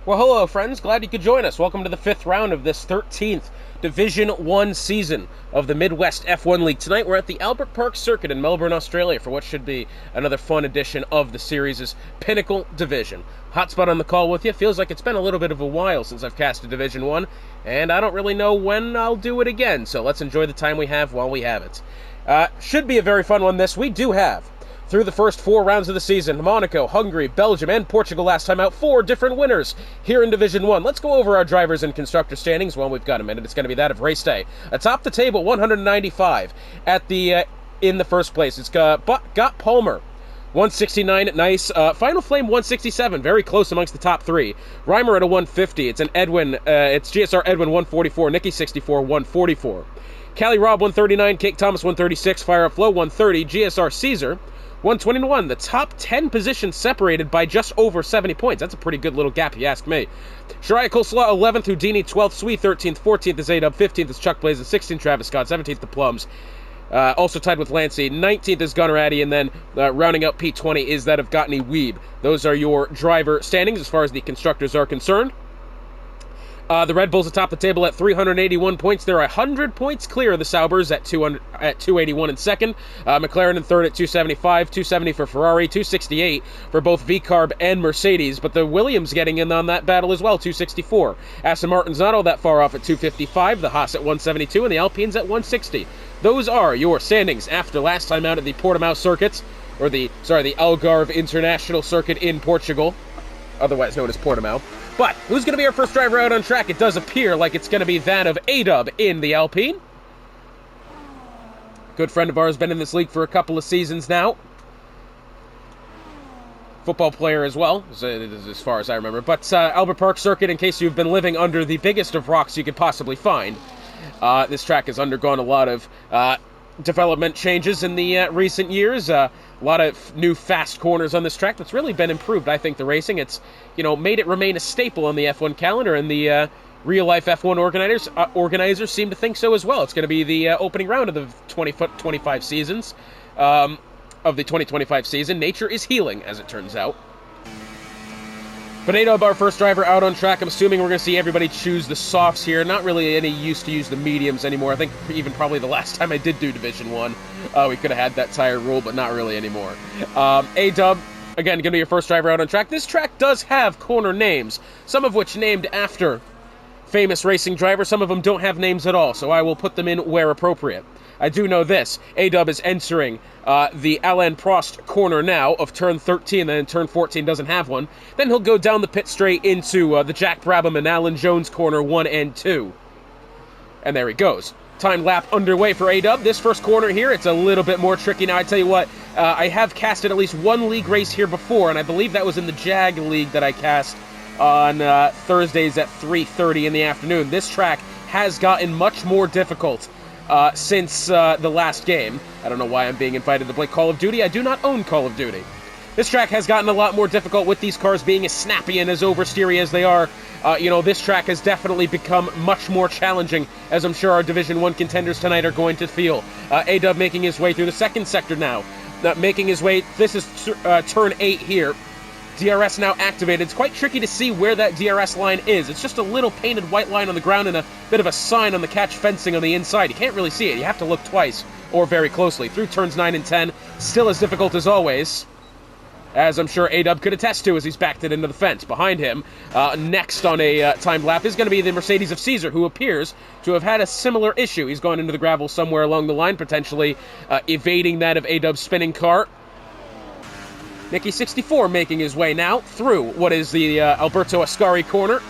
Well, hello, friends. Glad you could join us. Welcome to the fifth round of this 13th Division 1 season of the Midwest F1 League. Tonight, we're at the Albert Park Circuit in Melbourne, Australia, for what should be another fun edition of the series' Pinnacle Division. Hotspot on the call with you. Feels like it's been a little bit of a while since I've casted Division 1, and I don't really know when I'll do it again, so let's enjoy the time we have while we have it. Should be a very fun one this. We do have, through the first 4 rounds of the season, Monaco, Hungary, Belgium, and Portugal last time out, 4 different winners here in Division 1. Let's go over our drivers and constructor standings. Well, we've got a minute. It's going to be that of race day. Atop the table, 195 at the in the first place. It's got Palmer, 169, nice. Final Flame, 167, very close amongst the top 3. Reimer at a 150. It's it's GSR Edwin, 144. Nicky, 64, 144. Cali Rob, 139. Cake Thomas, 136. Fire Up Flow, 130. GSR Caesar, 121. The top 10 positions separated by just over 70 points. That's a pretty good little gap, if you ask me. Shariah Coleslaw, 11th. Houdini, 12th. Sweet, 13th. 14th is A-Dub. 15th is Chuck Blaze. 16th, Travis Scott. 17th, The Plums. Also tied with Lancey. 19th is Gunnar Addy. And then rounding out P20 is that of Gottney Weeb. Those are your driver standings as far as the constructors are concerned. The Red Bulls atop the table at 381 points. They're 100 points clear of the Saubers at 281 in second. McLaren in third at 275, 270 for Ferrari, 268 for both VCarb and Mercedes. But the Williams getting in on that battle as well, 264. Aston Martin's not all that far off at 255. The Haas at 172 and the Alpines at 160. Those are your standings after last time out at the Portimao circuit, or the Algarve International Circuit in Portugal, otherwise known as Portimao. But who's going to be our first driver out on track? It does appear like it's going to be that of A-Dub in the Alpine. Good friend of ours, been in this league for a couple of seasons now. Football player as well, as far as I remember. But Albert Park Circuit, in case you've been living under the biggest of rocks you could possibly find, this track has undergone a lot of development changes in the recent years. A lot of new fast corners on this track. That's really been improved, I think, the racing. It's, made it remain a staple on the F1 calendar, and the real-life F1 organizers seem to think so as well. It's going to be the opening round of the 2025 seasons, of the 2025 season. Nature is healing, as it turns out. But A-Dub, our first driver out on track. I'm assuming we're going to see everybody choose the softs here. Not really any use to use the mediums anymore. I think even probably the last time I did do Division 1, we could have had that tire rule, but not really anymore. A-Dub, again, going to be your first driver out on track. This track does have corner names, some of which named after famous racing drivers. Some of them don't have names at all, so I will put them in where appropriate. I do know this. A-Dub is entering the Alain Prost corner now of turn 13, and turn 14 doesn't have one. Then he'll go down the pit straight into the Jack Brabham and Alan Jones corner 1 and 2. And there he goes. Time lap underway for A-Dub. This first corner here, it's a little bit more tricky. Now, I tell you what, I have casted at least one league race here before, and I believe that was in the Jag League that I cast on Thursdays at 3:30 in the afternoon. This track has gotten much more difficult since the last game. I don't know why I'm being invited to play Call of Duty. I do not own Call of Duty. This track has gotten a lot more difficult with these cars being as snappy and as oversteery as they are. This track has definitely become much more challenging, as I'm sure our Division 1 contenders tonight are going to feel. A-Dub making his way through the second sector now. Making his way, this is turn 8 here. DRS now activated. It's quite tricky to see where that DRS line is. It's just a little painted white line on the ground and a bit of a sign on the catch fencing on the inside. You can't really see it. You have to look twice or very closely. Through turns 9 and 10, still as difficult as always, as I'm sure A-Dub could attest to as he's backed it into the fence. Behind him, next on a timed lap, is going to be the Mercedes of Caesar, who appears to have had a similar issue. He's gone into the gravel somewhere along the line, potentially evading that of A-Dub's spinning car. Nicky, 64, making his way now through what is the Alberto Ascari corner.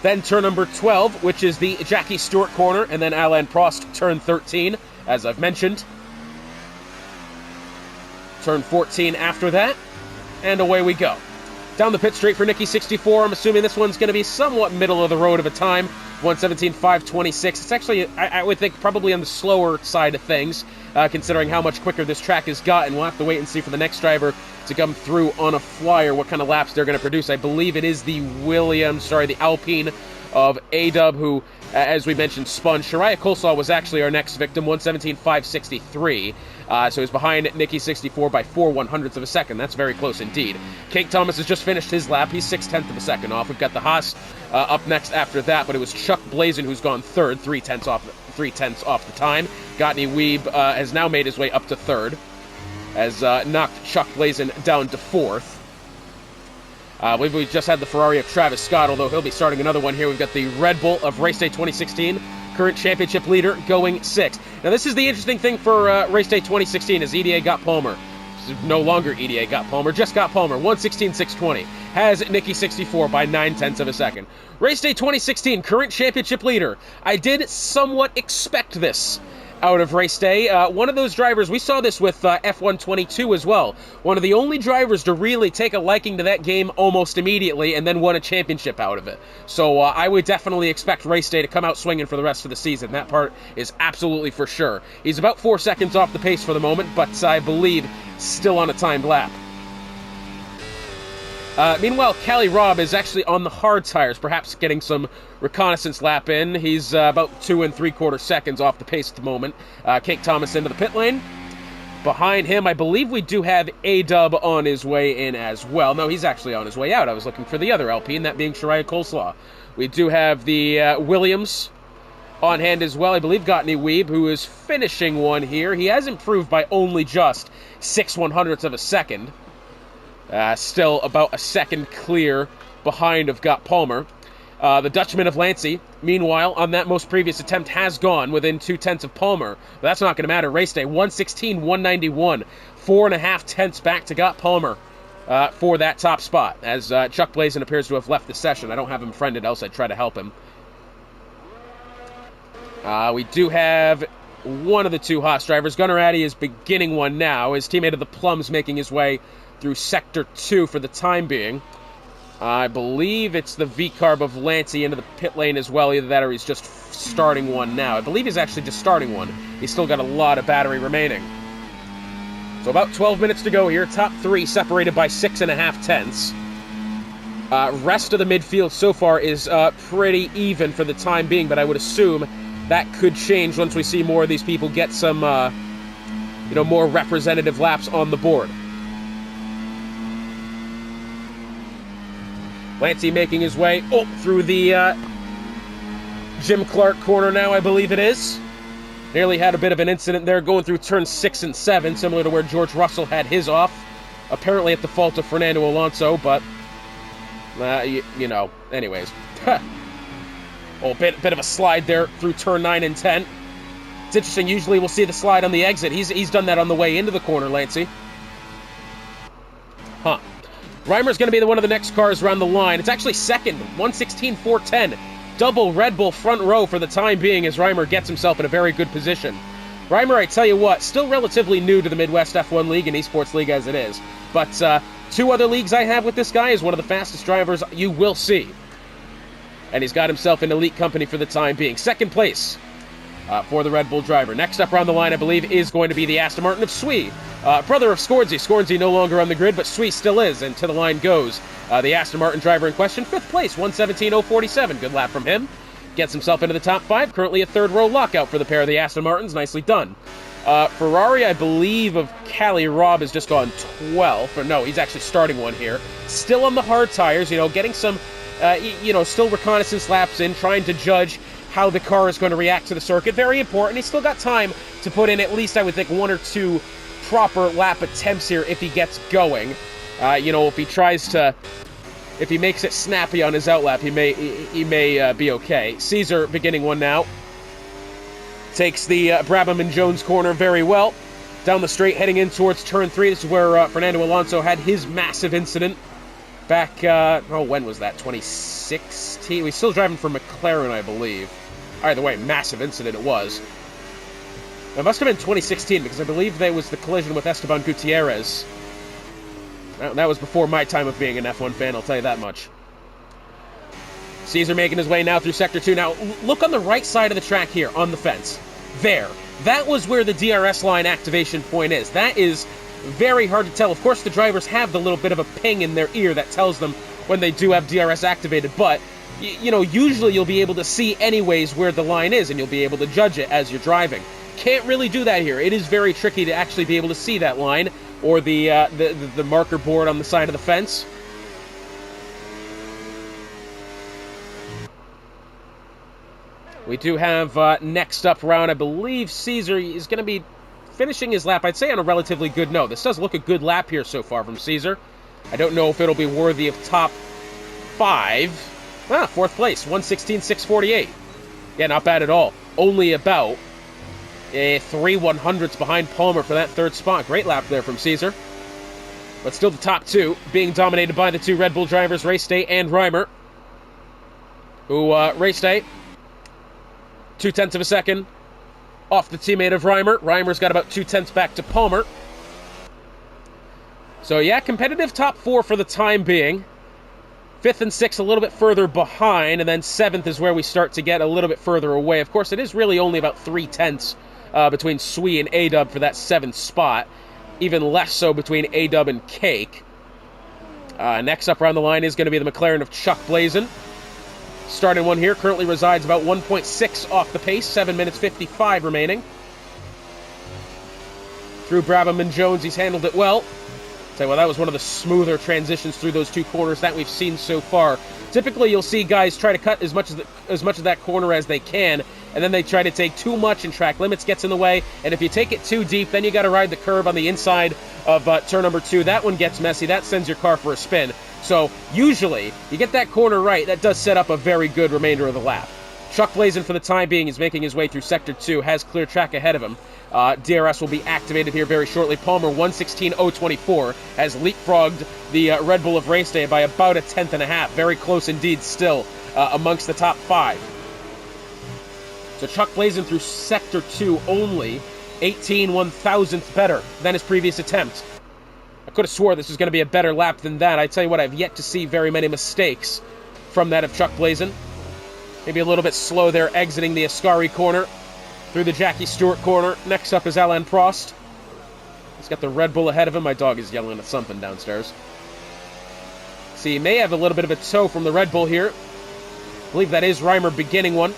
Then turn number 12, which is the Jackie Stewart corner, and then Alain Prost, turn 13, as I've mentioned. Turn 14 after that, and away we go. Down the pit straight for Nicky, 64. I'm assuming this one's going to be somewhat middle of the road of a time. 1:17.526. It's actually, I would think, probably on the slower side of things, considering how much quicker this track has gotten. We'll have to wait and see for the next driver to come through on a flyer what kind of laps they're going to produce. I believe it is the Alpine of A-Dub, who as we mentioned, spun. Shariah Coleslaw was actually our next victim, 117.563. So he's behind Nikki 64 by 4/100ths of a second. That's very close indeed. Cake Thomas has just finished his lap. He's 6/10 of a second off. We've got the Haas up next after that, but it was Chuck Blazin who's gone third, 3/10 off the time. Gotney Weeb has now made his way up to third, has knocked Chuck Blazin down to fourth. We just had the Ferrari of Travis Scott, although he'll be starting another one here. We've got the Red Bull of Race Day 2016, current championship leader, going sixth. Now, this is the interesting thing for Race Day 2016, is EDA got Palmer. No longer EDA got Palmer, just got Palmer, 116.620. Has Nikki 64 by 9/10 of a second. Race Day 2016, current championship leader. I did somewhat expect this out of Race Day. One of those drivers, we saw this with F122 as well. One of the only drivers to really take a liking to that game almost immediately and then won a championship out of it. So I would definitely expect Race Day to come out swinging for the rest of the season. That part is absolutely for sure. He's about 4 seconds off the pace for the moment, but I believe still on a timed lap. Meanwhile, Callie Robb is actually on the hard tires, perhaps getting some reconnaissance lap in. He's about 2 3/4 seconds off the pace at the moment. Cake Thomas into the pit lane. Behind him, I believe we do have A-Dub on his way in as well. No, he's actually on his way out. I was looking for the other LP, and that being Shariah Coleslaw. We do have the Williams on hand as well. I believe Gotney Weeb, who is finishing one here. He has improved by only just 6/100ths of a second. Still about a second clear behind of Got Palmer. The Dutchman of Lancey, meanwhile, on that most previous attempt, has gone within 2/10 of Palmer. But that's not going to matter. Race Day, 116.191. 4.5 back to Got Palmer for that top spot, as Chuck Blazin appears to have left the session. I don't have him friended, else I'd try to help him. We do have one of the two Haas drivers. Gunnar Addy is beginning one now. His teammate of the Plums making his way through Sector 2 for the time being. I believe it's the V-Carb of Lancey into the pit lane as well. Either that or he's just starting one now. I believe he's actually just starting one. He's still got a lot of battery remaining. So about 12 minutes to go here. Top 3 separated by 6.5 rest of the midfield so far is pretty even for the time being, but I would assume that could change once we see more of these people get some more representative laps on the board. Lancey making his way through the Jim Clark corner now, I believe it is. Nearly had a bit of an incident there going through turns 6 and 7, similar to where George Russell had his off. Apparently at the fault of Fernando Alonso, but, anyways. Bit of a slide there through turn 9 and 10. It's interesting, usually we'll see the slide on the exit. He's done that on the way into the corner, Lancey. Huh. Reimer's going to be one of the next cars around the line. It's actually second, 116.410. Double Red Bull front row for the time being as Reimer gets himself in a very good position. Reimer, I tell you what, still relatively new to the Midwest F1 League and Esports League as it is. But 2 other leagues I have with this guy is one of the fastest drivers you will see. And he's got himself an elite company for the time being. Second place for the Red Bull driver. Next up around the line, I believe, is going to be the Aston Martin of Swee. Brother of Scorsy. Scorsy no longer on the grid, but Swee still is, and to the line goes the Aston Martin driver in question. 5th place, 117.047. Good lap from him. Gets himself into the top 5. Currently a third-row lockout for the pair of the Aston Martins. Nicely done. Ferrari, I believe, of Callie Robb has just gone 12th. Or no, he's actually starting one here. Still on the hard tires, getting some, still reconnaissance laps in, trying to judge how the car is going to react to the circuit. Very important. He's still got time to put in at least, I would think, 1 or 2 proper lap attempts here if he gets going. If he makes it snappy on his outlap, he may be okay. Caesar beginning one now. Takes the Brabham and Jones corner very well. Down the straight, heading in towards turn 3. This is where Fernando Alonso had his massive incident back, when was that? 2016? He's still driving for McLaren, I believe. Either way, massive incident it was. It must have been 2016, because I believe there was the collision with Esteban Gutierrez. That was before my time of being an F1 fan, I'll tell you that much. Caesar making his way now through Sector 2. Now, look on the right side of the track here, on the fence. There. That was where the DRS line activation point is. That is very hard to tell. Of course, the drivers have the little bit of a ping in their ear that tells them when they do have DRS activated, but usually you'll be able to see anyways where the line is, and you'll be able to judge it as you're driving. Can't really do that here. It is very tricky to actually be able to see that line, or the marker board on the side of the fence. We do have next up round, I believe Caesar is going to be finishing his lap, I'd say, on a relatively good note. This does look a good lap here so far from Caesar. I don't know if it'll be worthy of top 5. Ah, 4th place, 1:16.648. Yeah, not bad at all. Only about 3 100ths behind Palmer for that 3rd spot. Great lap there from Caesar. But still the top 2, being dominated by the 2 Red Bull drivers, Race Day and Reimer. Who, Race Day, 0.2 of a second off the teammate of Reimer. Reimer's got about 0.2 back to Palmer. So yeah, competitive top 4 for the time being. 5th and 6th a little bit further behind, and then 7th is where we start to get a little bit further away. Of course, it is really only about 0.3 between Swee and A-Dub for that 7th spot. Even less so between A-Dub and Cake. Next up around the line is going to be the McLaren of Chuck Blazin. Starting one here, currently resides about 1.6 off the pace, 7 minutes 55 remaining. Through Brabham and Jones, he's handled it well. Tell you what, that was one of the smoother transitions through those 2 corners that we've seen so far. Typically, you'll see guys try to cut as much of that corner as they can, and then they try to take too much, and track limits gets in the way. And if you take it too deep, then you got to ride the curb on the inside of turn number 2. That one gets messy. That sends your car for a spin. So usually, you get that corner right, that does set up a very good remainder of the lap. Chuck Blazin, for the time being, is making his way through Sector 2, has clear track ahead of him. DRS will be activated here very shortly. Palmer, 1:16.024, has leapfrogged the Red Bull of Race Day by about 1/10.5. Very close indeed still amongst the top 5. So Chuck Blazin through Sector 2 only 18/1000th better than his previous attempt. I could have swore this was going to be a better lap than that. I tell you what, I've yet to see very many mistakes from that of Chuck Blazin. Maybe a little bit slow there exiting the Ascari corner through the Jackie Stewart corner. Next up is Alain Prost. He's got the Red Bull ahead of him. My dog is yelling at something downstairs. See, he may have a little bit of a tow from the Red Bull here. I believe that is Reimer beginning one.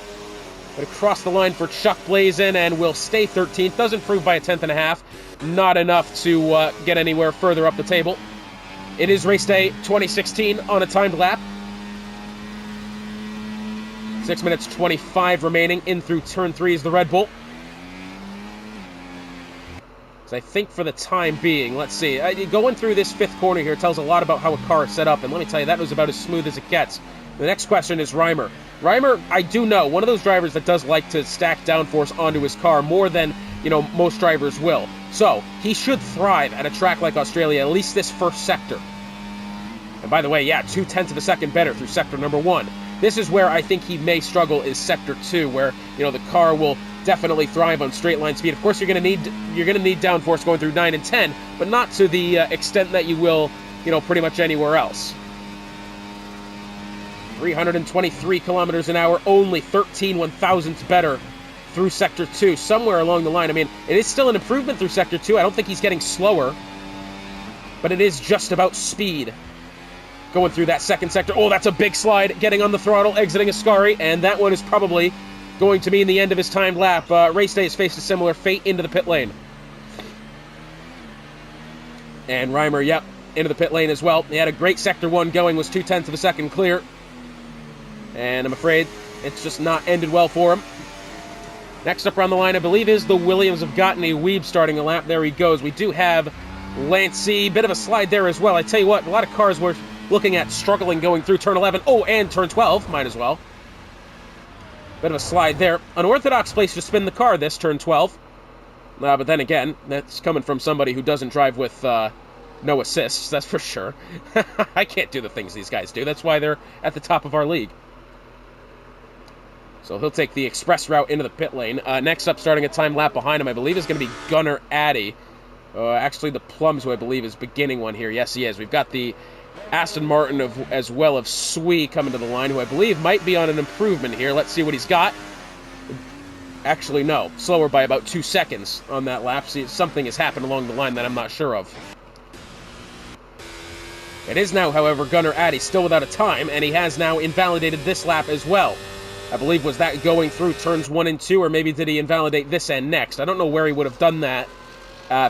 But across the line for Chuck Blazin and will stay 13th. Does improve by 1/10.5. Not enough to get anywhere further up the table. It is Race Day 2016 on a timed lap. 6 minutes 25 remaining. In through turn 3 is the Red Bull. So I think for the time being, let's see. Going through this 5th corner here tells a lot about how a car is set up. And let me tell you, that was about as smooth as it gets. The next question is Reimer. Reimer, I do know, one of those drivers that does like to stack downforce onto his car more than, most drivers will. So, he should thrive at a track like Australia, at least this first sector. And by the way, yeah, 0.2 of a second better through sector number 1. This is where I think he may struggle, is sector 2, where, the car will definitely thrive on straight line speed. Of course, you're going to need downforce going through 9 and 10, but not to the extent that you will, pretty much anywhere else. 323 kilometers an hour, only 13/1000ths better through Sector 2, somewhere along the line. I mean, it is still an improvement through Sector 2. I don't think he's getting slower, but it is just about speed. Going through that 2nd sector. Oh, that's a big slide, getting on the throttle, exiting Ascari, and that one is probably going to mean the end of his timed lap. Race Day has faced a similar fate into the pit lane. And Reimer, yep, into the pit lane as well. He had a great Sector 1 going, was 0.2 of a second clear. And I'm afraid it's just not ended well for him. Next up around the line, I believe, is the Williams of Gottney Weeb starting a lap. There he goes. We do have Lancey. Bit of a slide there as well. I tell you what, a lot of cars were looking at struggling going through turn 11. Oh, and turn 12. Might as well. Bit of a slide there. Unorthodox place to spin the car, this turn 12. But then again, that's coming from somebody who doesn't drive with no assists, that's for sure. I can't do the things these guys do. That's why they're at the top of our league. So he'll take the express route into the pit lane. Next up, starting a time lap behind him, I believe is going to be Gunnar Addy. Actually, the Plums, who I believe is beginning one here. Yes, he is. We've got the Aston Martin as well of Swee coming to the line, who I believe might be on an improvement here. Let's see what he's got. Actually, no. Slower by about 2 seconds on that lap. See, something has happened along the line that I'm not sure of. It is now, however, Gunnar Addy still without a time, and he has now invalidated this lap as well. I believe was that going through turns 1 and 2, or maybe did he invalidate this end next? I don't know where he would have done that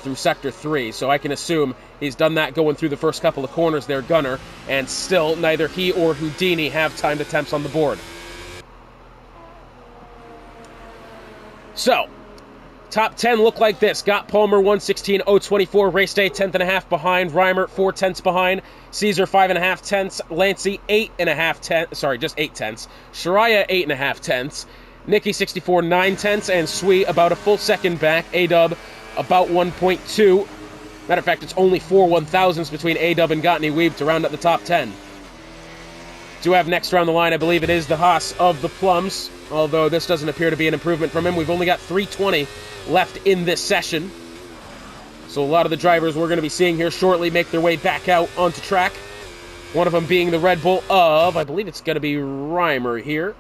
through Sector 3, so I can assume he's done that going through the first couple of corners there, Gunnar, and still neither he or Houdini have timed attempts on the board. So, top 10 look like this. Got Palmer 1:16.024, race day 10th and a half behind, Reimer 4 tenths behind, Caesar 5.5 tenths, Lancey 8.5 tenths, sorry, just 8 tenths, Shariah 8.5 tenths, Nicky 64 9 tenths, and Sui about a full second back, A-Dub about 1.2. Matter of fact, it's only 4 1,000ths between A-Dub and Gottney Weeb to round up the top 10. Do have next around the line, I believe it is the Haas of the Plums, although this doesn't appear to be an improvement from him. We've only got 3:20 left in this session. So a lot of the drivers we're going to be seeing here shortly make their way back out onto track. One of them being the Red Bull of, I believe it's going to be Reimer here.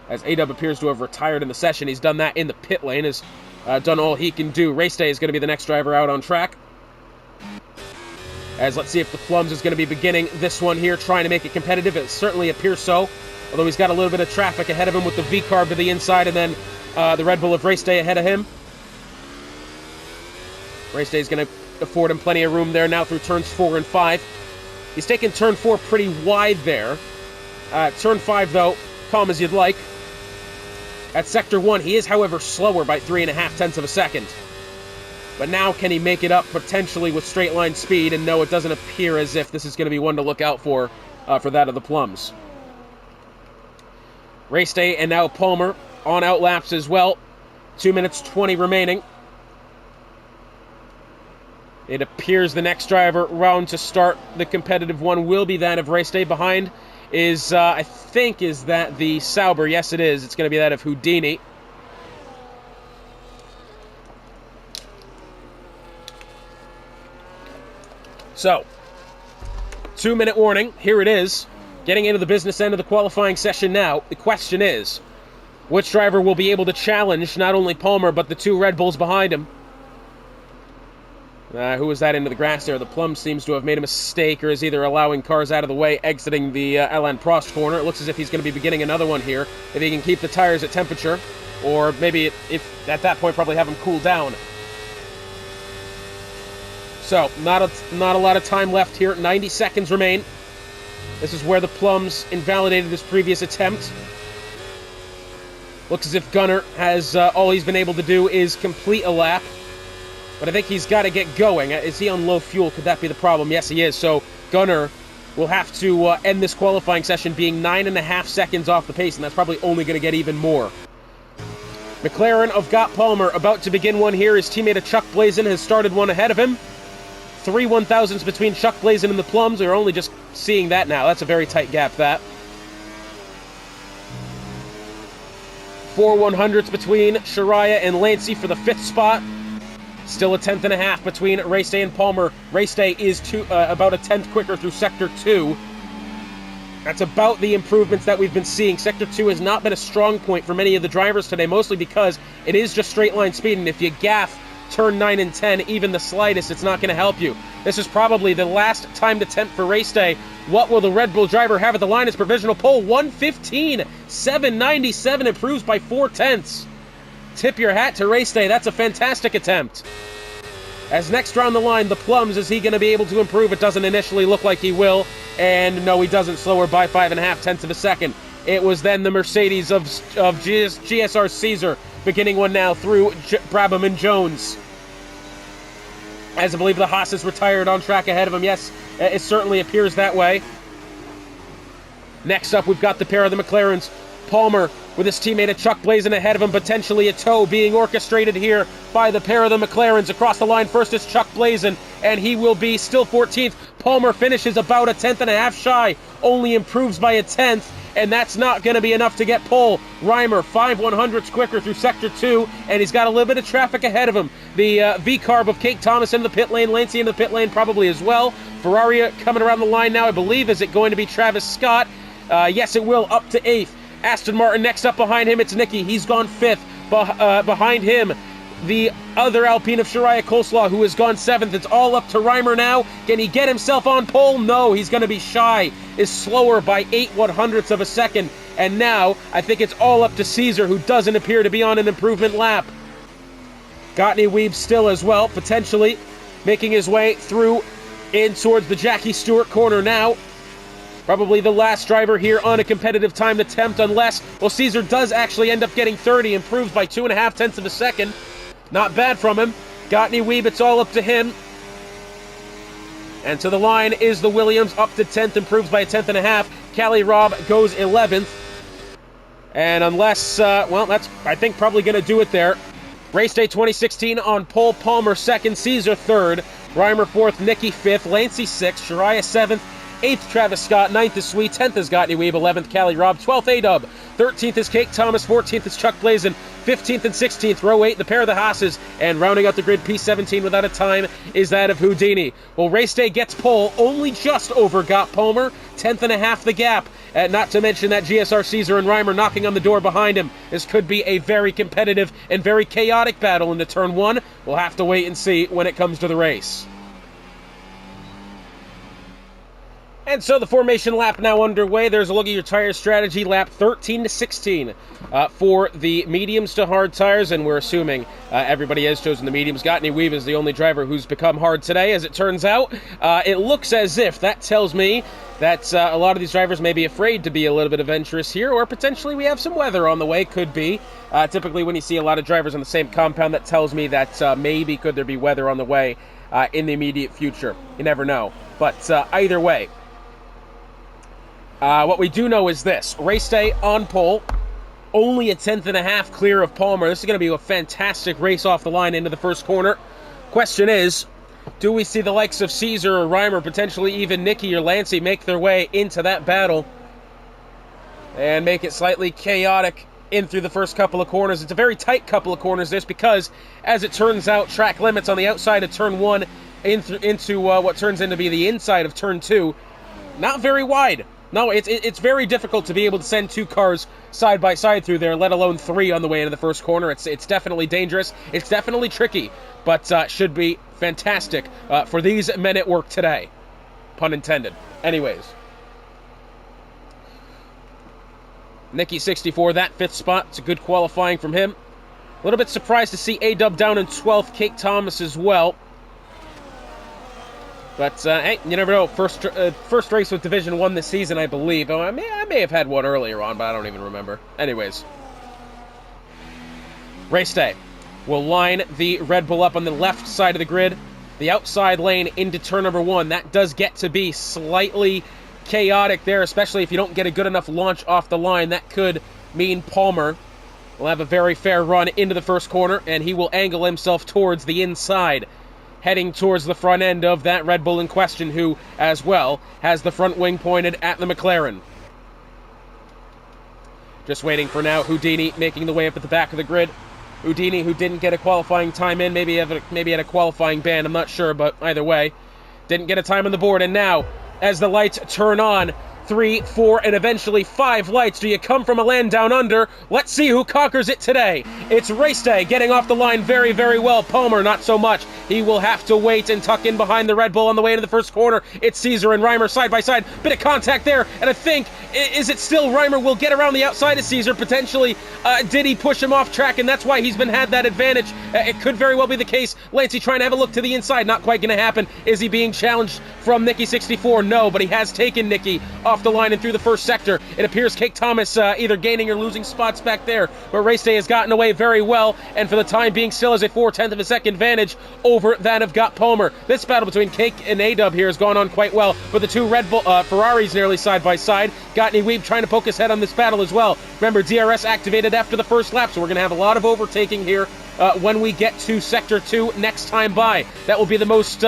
As A-Dub appears to have retired in the session. He's done that in the pit lane, has done all he can do. Race day is going to be the next driver out on track. As let's see if the Plums is going to be beginning this one here, trying to make it competitive. It certainly appears so, although he's got a little bit of traffic ahead of him with the V-Carb to the inside, and then the Red Bull of Race Day ahead of him. Race Day is going to afford him plenty of room there now through turns 4 and 5. He's taken turn 4 pretty wide there. Turn 5, though, calm as you'd like. At Sector 1, he is, however, slower by 3.5 tenths of a second. But now can he make it up potentially with straight line speed? And no, it doesn't appear as if this is going to be one to look out for that of the Plums. Race Day and now Palmer on out laps as well. 2 minutes 20 remaining. It appears the next driver round to start the competitive one will be that of Race Day. Behind is, I think, is that the Sauber? Yes, it is. It's going to be that of Houdini. So, 2-minute warning. Here it is. Getting into the business end of the qualifying session now. The question is, which driver will be able to challenge not only Palmer, but the 2 Red Bulls behind him? Who was that into the grass there? The Plum seems to have made a mistake, or is either allowing cars out of the way, exiting the Alain Prost corner. It looks as if he's going to be beginning another one here, if he can keep the tires at temperature, or maybe if at that point probably have them cool down. So, not a lot of time left here. 90 seconds remain. This is where the Plums invalidated his previous attempt. Looks as if Gunnar has, all he's been able to do is complete a lap. But I think he's got to get going. Is he on low fuel? Could that be the problem? Yes, he is. So Gunnar will have to end this qualifying session being 9.5 seconds off the pace, and that's probably only going to get even more. McLaren of Gott Palmer about to begin one here. His teammate of Chuck Blazin has started one ahead of him. 3 1,000ths between Chuck Blazin and the Plums. We're only just seeing that now. That's a very tight gap, that. 4 100ths between Shariah and Lancey for the 5th spot. Still a 10.5 between Race Day and Palmer. Race Day is about a 10th quicker through Sector 2. That's about the improvements that we've been seeing. Sector 2 has not been a strong point for many of the drivers today, mostly because it is just straight line speed, and if you gaff turn 9 and 10, even the slightest, it's not going to help you. This is probably the last timed attempt for Race Day. What will the Red Bull driver have at the line as provisional pole? 1:15.797, improves by 4 tenths. Tip your hat to Race Day. That's a fantastic attempt. As next round the line, the Plums, is he going to be able to improve? It doesn't initially look like he will. And no, he doesn't. Slower by 5.5 tenths of a second. It was then the Mercedes of GSR Caesar beginning one now through Brabham and Jones. As I believe the Haas is retired on track ahead of him. Yes, it certainly appears that way. Next up, we've got the pair of the McLarens. Palmer with his teammate of Chuck Blazin ahead of him, potentially a tow being orchestrated here by the pair of the McLarens. Across the line first is Chuck Blazin, and he will be still 14th. Palmer finishes about a 10.5 shy, only improves by a 10th, and that's not going to be enough to get pole. Reimer, 5 100ths quicker through Sector 2, and he's got a little bit of traffic ahead of him. The V-Carb of Kate Thomas into the pit lane, Lancey into the pit lane probably as well. Ferrari coming around the line now, I believe. Is it going to be Travis Scott? Yes, it will, up to 8th. Aston Martin next up behind him, it's Nicky. He's gone 5th. Behind him, the other Alpine of Shariah Coleslaw, who has gone 7th. It's all up to Reimer now. Can he get himself on pole? No, he's going to be shy. Is slower by 8/100ths of a second. And now, I think it's all up to Caesar, who doesn't appear to be on an improvement lap. Gottney Weeb still as well, potentially making his way through in towards the Jackie Stewart corner now. Probably the last driver here on a competitive timed attempt, unless, well, Caesar does actually end up getting 30, improves by 2.5 of a second. Not bad from him. Gottney Weeb, it's all up to him. And to the line is the Williams, up to 10th, improves by 1.5. Callie Robb goes 11th. And unless, well, that's, I think, probably going to do it there. Race day 2016 on pole, Palmer 2nd, Caesar 3rd, Reimer 4th, Nikki 5th, Lancey 6th, Shariah 7th, 8th, Travis Scott, 9th is Sweet, 10th is Gottney Weeb, 11th, Callie Robb, 12th, A-Dub, 13th is Kate Thomas, 14th is Chuck Blazin, 15th and 16th, row 8, the pair of the Haas's, and rounding out the grid, P17 without a time, is that of Houdini. Well, race day gets pole, only just over Gott Palmer, 10.5 the gap, not to mention that GSR Caesar and Reimer knocking on the door behind him. This could be a very competitive and very chaotic battle into turn 1. We'll have to wait and see when it comes to the race. And so the formation lap now underway. There's a look at your tire strategy. Lap 13 to 16 for the mediums to hard tires, and we're assuming everybody has chosen the mediums. Gottney Weeb is the only driver who's become hard today, as it turns out. It looks as if that tells me that a lot of these drivers may be afraid to be a little bit adventurous here, or potentially we have some weather on the way. Could be. Typically when you see a lot of drivers on the same compound, that tells me that maybe could there be weather on the way in the immediate future. You never know. But either way, what we do know is this. Race day on pole, only a 10.5 clear of Palmer. This is going to be a fantastic race off the line into the first corner. Question is, do we see the likes of Caesar or Reimer, potentially even Nikki or Lancey, make their way into that battle and make it slightly chaotic in through the first couple of corners? It's a very tight couple of corners, this, because, as it turns out, track limits on the outside of turn 1 into what turns into be the inside of turn 2, not very wide. No, it's very difficult to be able to send 2 cars side by side through there, let alone 3 on the way into the first corner. It's definitely dangerous. It's definitely tricky, but should be fantastic for these men at work today. Pun intended. Anyways. Nikki 64, that 5th spot. It's a good qualifying from him. A little bit surprised to see A-Dub down in 12th, Kate Thomas as well. But, hey, you never know. First race with Division 1 this season, I believe. Oh, I may have had one earlier on, but I don't even remember. Anyways. Race day. We'll line the Red Bull up on the left side of the grid. The outside lane into turn number 1. That does get to be slightly chaotic there, especially if you don't get a good enough launch off the line. That could mean Palmer will have a very fair run into the first corner, and he will angle himself towards the inside, heading towards the front end of that Red Bull in question, who, as well, has the front wing pointed at the McLaren. Just waiting for now Houdini making the way up at the back of the grid. Houdini, who didn't get a qualifying time in, maybe had a qualifying ban, I'm not sure, but either way, didn't get a time on the board. And now, as the lights turn on, 3, 4, and eventually 5 lights. Do you come from a land down under? Let's see who conquers it today. It's race day, getting off the line very, very well. Palmer, not so much. He will have to wait and tuck in behind the Red Bull on the way into the first corner. It's Caesar and Reimer side by side. Bit of contact there, and I think, is it still Reimer will get around the outside of Caesar, potentially. Did he push him off track, and that's why he's had that advantage? It could very well be the case. Lancey trying to have a look to the inside, not quite going to happen. Is he being challenged from Nikki 64? No, but he has taken Nikki off the line and through the first sector. It appears Kate Thomas either gaining or losing spots back there, but race day has gotten away very well, and for the time being still has a 0.4 of a second advantage over that of Gott Palmer. This battle between Kate and A-Dub here has gone on quite well, with the 2 Red Bull Ferraris nearly side by side. Gottney Weeb trying to poke his head on this battle as well. Remember, DRS activated after the first lap, so we're going to have a lot of overtaking here when we get to Sector 2 next time by. That will be the most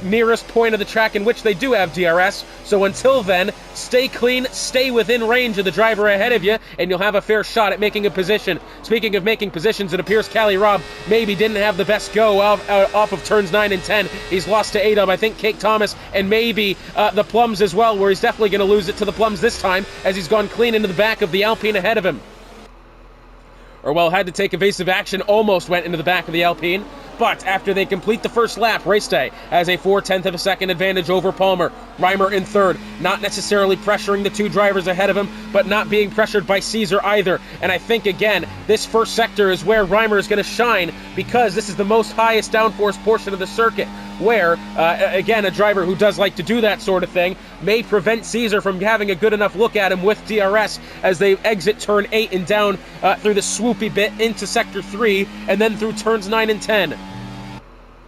nearest point of the track in which they do have DRS. So until then, stay clean, stay within range of the driver ahead of you, and you'll have a fair shot at making a position. Speaking of making positions, it appears Callie Robb maybe didn't have the best go off of turns 9 and 10. He's lost to A-Dub, I think Kate Thomas, and maybe the Plums as well, where he's definitely going to lose it to the Plums this time, as he's gone clean into the back of the Alpine ahead of him. or well, had to take evasive action, almost went into the back of the Alpine. But after they complete the first lap, Race Day has a 0.4 of a second advantage over Palmer. Reimer in third, not necessarily pressuring the two drivers ahead of him, but not being pressured by Caesar either. And I think, again, this first sector is where Reimer is going to shine, because this is the most highest downforce portion of the circuit, where, again, a driver who does like to do that sort of thing may prevent Caesar from having a good enough look at him with DRS as they exit turn 8 and down through the swoopy bit into sector 3, and then through turns 9 and 10.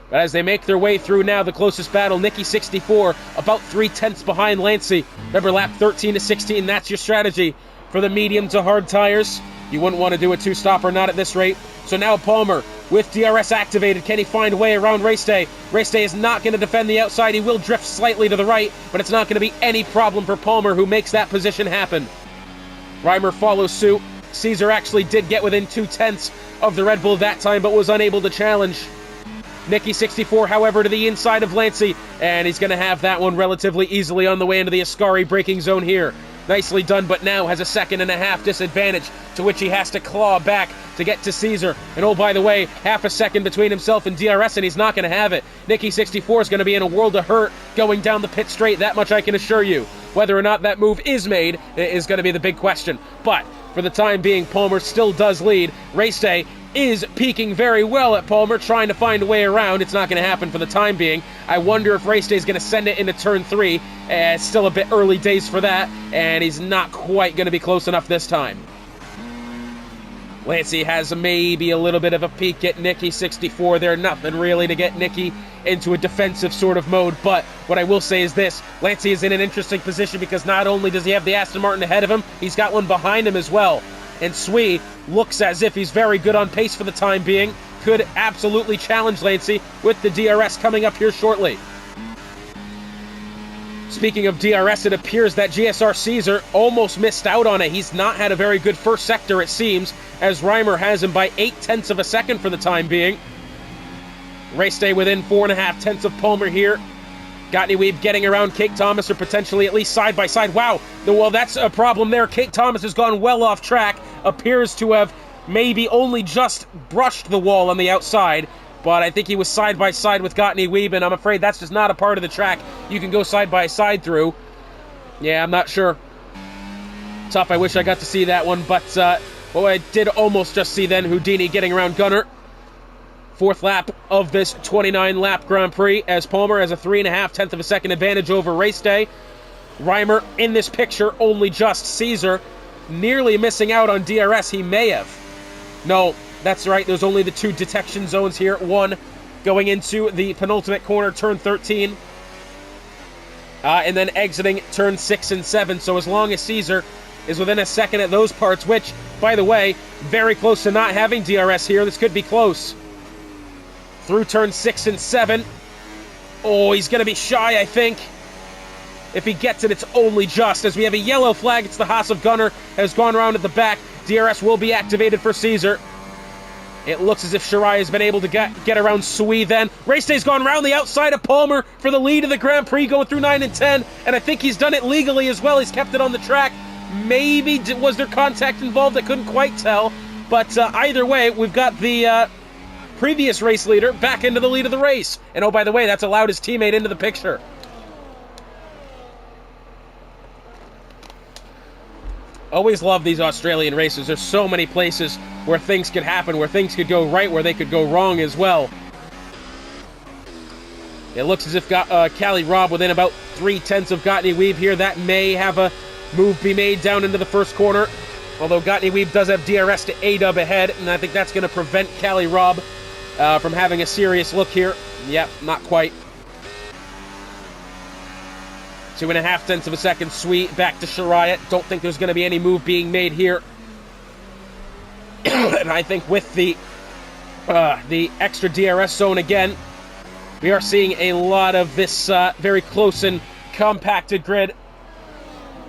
But as they make their way through now, the closest battle, Nicky 64, about 0.3 behind Lancey. Remember, lap 13 to 16, that's your strategy for the medium to hard tires. You wouldn't want to do a two-stopper, not at this rate. So now Palmer, with DRS activated, can he find a way around Race Day? Race Day is not going to defend the outside. He will drift slightly to the right, but it's not going to be any problem for Palmer, who makes that position happen. Reimer follows suit. Caesar actually did get within 0.2 of the Red Bull that time, but was unable to challenge. Nicky 64, however, to the inside of Lancey, and he's going to have that one relatively easily on the way into the Ascari braking zone here. Nicely done, but now has a 1.5 seconds disadvantage, to which he has to claw back to get to Caesar. And oh, by the way, 0.5 seconds between himself and DRS, and he's not going to have it. Nicky 64 is going to be in a world of hurt going down the pit straight, that much I can assure you. Whether or not that move is made is going to be the big question. But for the time being, Palmer still does lead. Race Day is peaking very well at Palmer, trying to find a way around. It's not going to happen for the time being. I wonder if Race Day is going to send it into turn 3. It's still a bit early days for that, and he's not quite going to be close enough this time. Lancey has maybe a little bit of a peek at Nicky 64 there. Nothing really to get Nicky into a defensive sort of mode, but what I will say is this. Lancey is in an interesting position because not only does he have the Aston Martin ahead of him, he's got one behind him as well. And Sui looks as if he's very good on pace for the time being. Could absolutely challenge Lancey with the DRS coming up here shortly. Speaking of DRS, it appears that GSR Caesar almost missed out on it. He's not had a very good first sector, it seems, as Reimer has him by 0.8 of a second for the time being. Race Day within 4.5 of Palmer here. Gottney Weeb getting around Kate Thomas, or potentially at least side by side. Wow, well, that's a problem there. Kate Thomas has gone well off track, appears to have maybe only just brushed the wall on the outside, but I think he was side by side with Gottney Weeb, and I'm afraid that's just not a part of the track you can go side by side through. Yeah, I'm not sure. Tough, I wish I got to see that one, but well, I did almost just see then Houdini getting around Gunner. Fourth lap of this 29-lap Grand Prix, as Palmer has a 3.5 of a second advantage over Race Day. Reimer in this picture, only just. Caesar nearly missing out on DRS. He may have. No, that's right. There's only the 2 detection zones here. One going into the penultimate corner, turn 13. And then exiting turn 6 and 7. So as long as Caesar is within a second at those parts, which, by the way, very close to not having DRS here. This could be close. Through turn 6 and 7. Oh, he's going to be shy, I think. If he gets it, it's only just. As we have a yellow flag, it's the Haas of Gunner has gone around at the back. DRS will be activated for Caesar. It looks as if Shirai has been able to get around Sui then. Race Day's gone around the outside of Palmer for the lead of the Grand Prix, going through 9 and 10. And I think he's done it legally as well. He's kept it on the track. Maybe was there contact involved? I couldn't quite tell. But either way, we've got the previous race leader back into the lead of the race. And oh, by the way, that's allowed his teammate into the picture. Always love these Australian races. There's so many places where things could happen, where things could go right, where they could go wrong as well. It looks as if Callie Robb within about 0.3 of Gottney Weeb here. That may have a move be made down into the first corner. Although Gottney Weeb does have DRS to A-dub ahead, and I think that's going to prevent Callie Robb from having a serious look here. Yep, not quite. 2.5 of a second, Sweet, back to Shariah. Don't think there's going to be any move being made here. And I think with the extra DRS zone again, we are seeing a lot of this very close and compacted grid.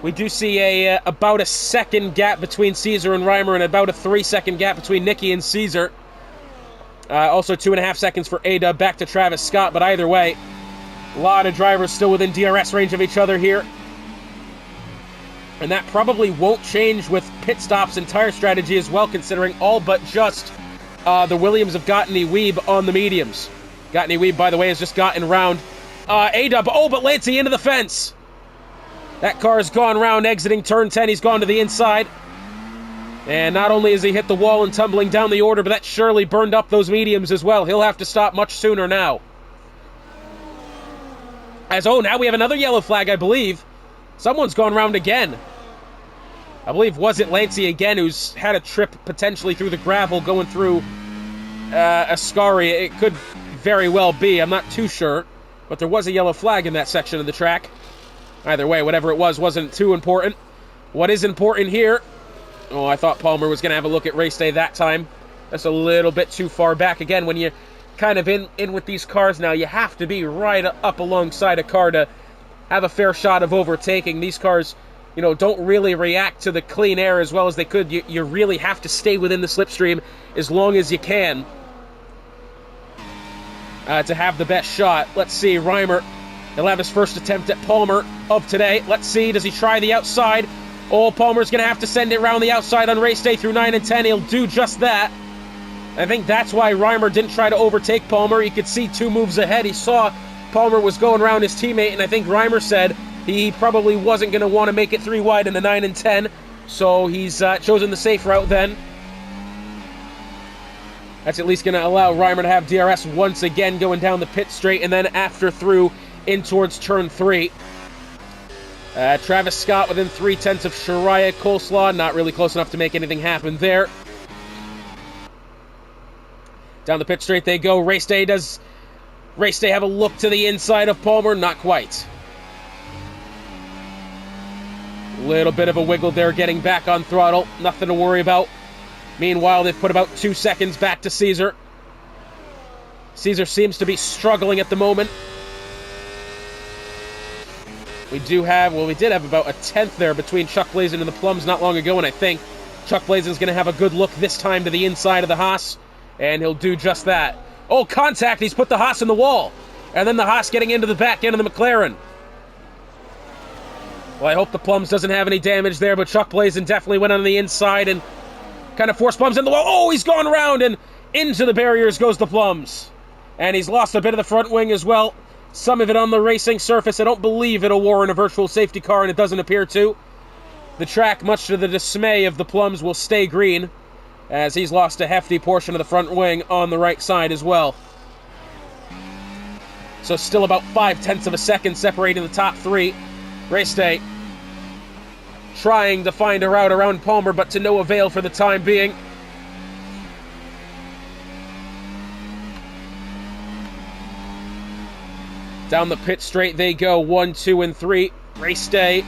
We do see about a second gap between Caesar and Reimer, and about a 3-second gap between Nicky and Caesar. Also 2.5 seconds for A-Dub, back to Travis Scott, but either way, a lot of drivers still within DRS range of each other here. And that probably won't change with pit stops and tire strategy as well, considering all but just the Williams have gotten a weeb on the mediums. Gotten a weeb, by the way, has just gotten round A-Dub. Oh, but Lancey into the fence. That car has gone round, exiting turn 10. He's gone to the inside. And not only has he hit the wall and tumbling down the order, but that surely burned up those mediums as well. He'll have to stop much sooner now. Now we have another yellow flag, I believe. Someone's gone round again. I believe, was it Lancey again, who's had a trip potentially through the gravel going through Ascari? It could very well be. I'm not too sure. But there was a yellow flag in that section of the track. Either way, whatever it was wasn't too important. What is important here... Oh, I thought Palmer was going to have a look at race day that time. That's a little bit too far back. Again, when you're kind of in with these cars now, you have to be right up alongside a car to have a fair shot of overtaking. These cars, don't really react to the clean air as well as they could. You really have to stay within the slipstream as long as you can to have the best shot. Let's see, Reimer, he'll have his first attempt at Palmer of today. Let's see, does he try the outside? Oh, Palmer's going to have to send it around the outside on race day through 9 and 10. He'll do just that. I think that's why Reimer didn't try to overtake Palmer. He could see 2 moves ahead. He saw Palmer was going around his teammate, and I think Reimer said he probably wasn't going to want to make it 3 wide in the 9 and 10, so he's chosen the safe route then. That's at least going to allow Reimer to have DRS once again going down the pit straight, and then after through in towards turn 3. Travis Scott within 0.3 of Shariah Coleslaw. Not really close enough to make anything happen there. Down the pit straight they go. Race Day have a look to the inside of Palmer? Not quite. Little bit of a wiggle there, getting back on throttle. Nothing to worry about. Meanwhile, they've put about 2 seconds back to Caesar. Caesar seems to be struggling at the moment. We did have about a 1/10 there between Chuck Blazin and the Plums not long ago, and I think Chuck Blazin's going to have a good look this time to the inside of the Haas, and he'll do just that. Oh, contact! He's put the Haas in the wall, and then the Haas getting into the back end of the McLaren. Well, I hope the Plums doesn't have any damage there, but Chuck Blazin definitely went on the inside and kind of forced Plums in the wall. Oh, he's gone around, and into the barriers goes the Plums. And he's lost a bit of the front wing as well. Some of it on the racing surface. I don't believe it'll warrant a virtual safety car, and it doesn't appear to. The track, much to the dismay of the Plums, will stay green, as he's lost a hefty portion of the front wing on the right side as well. So still about 0.5 of a second separating the top 3. Race Day trying to find a route around Palmer, but to no avail for the time being. Down the pit straight they go, 1, 2, and 3. Race Day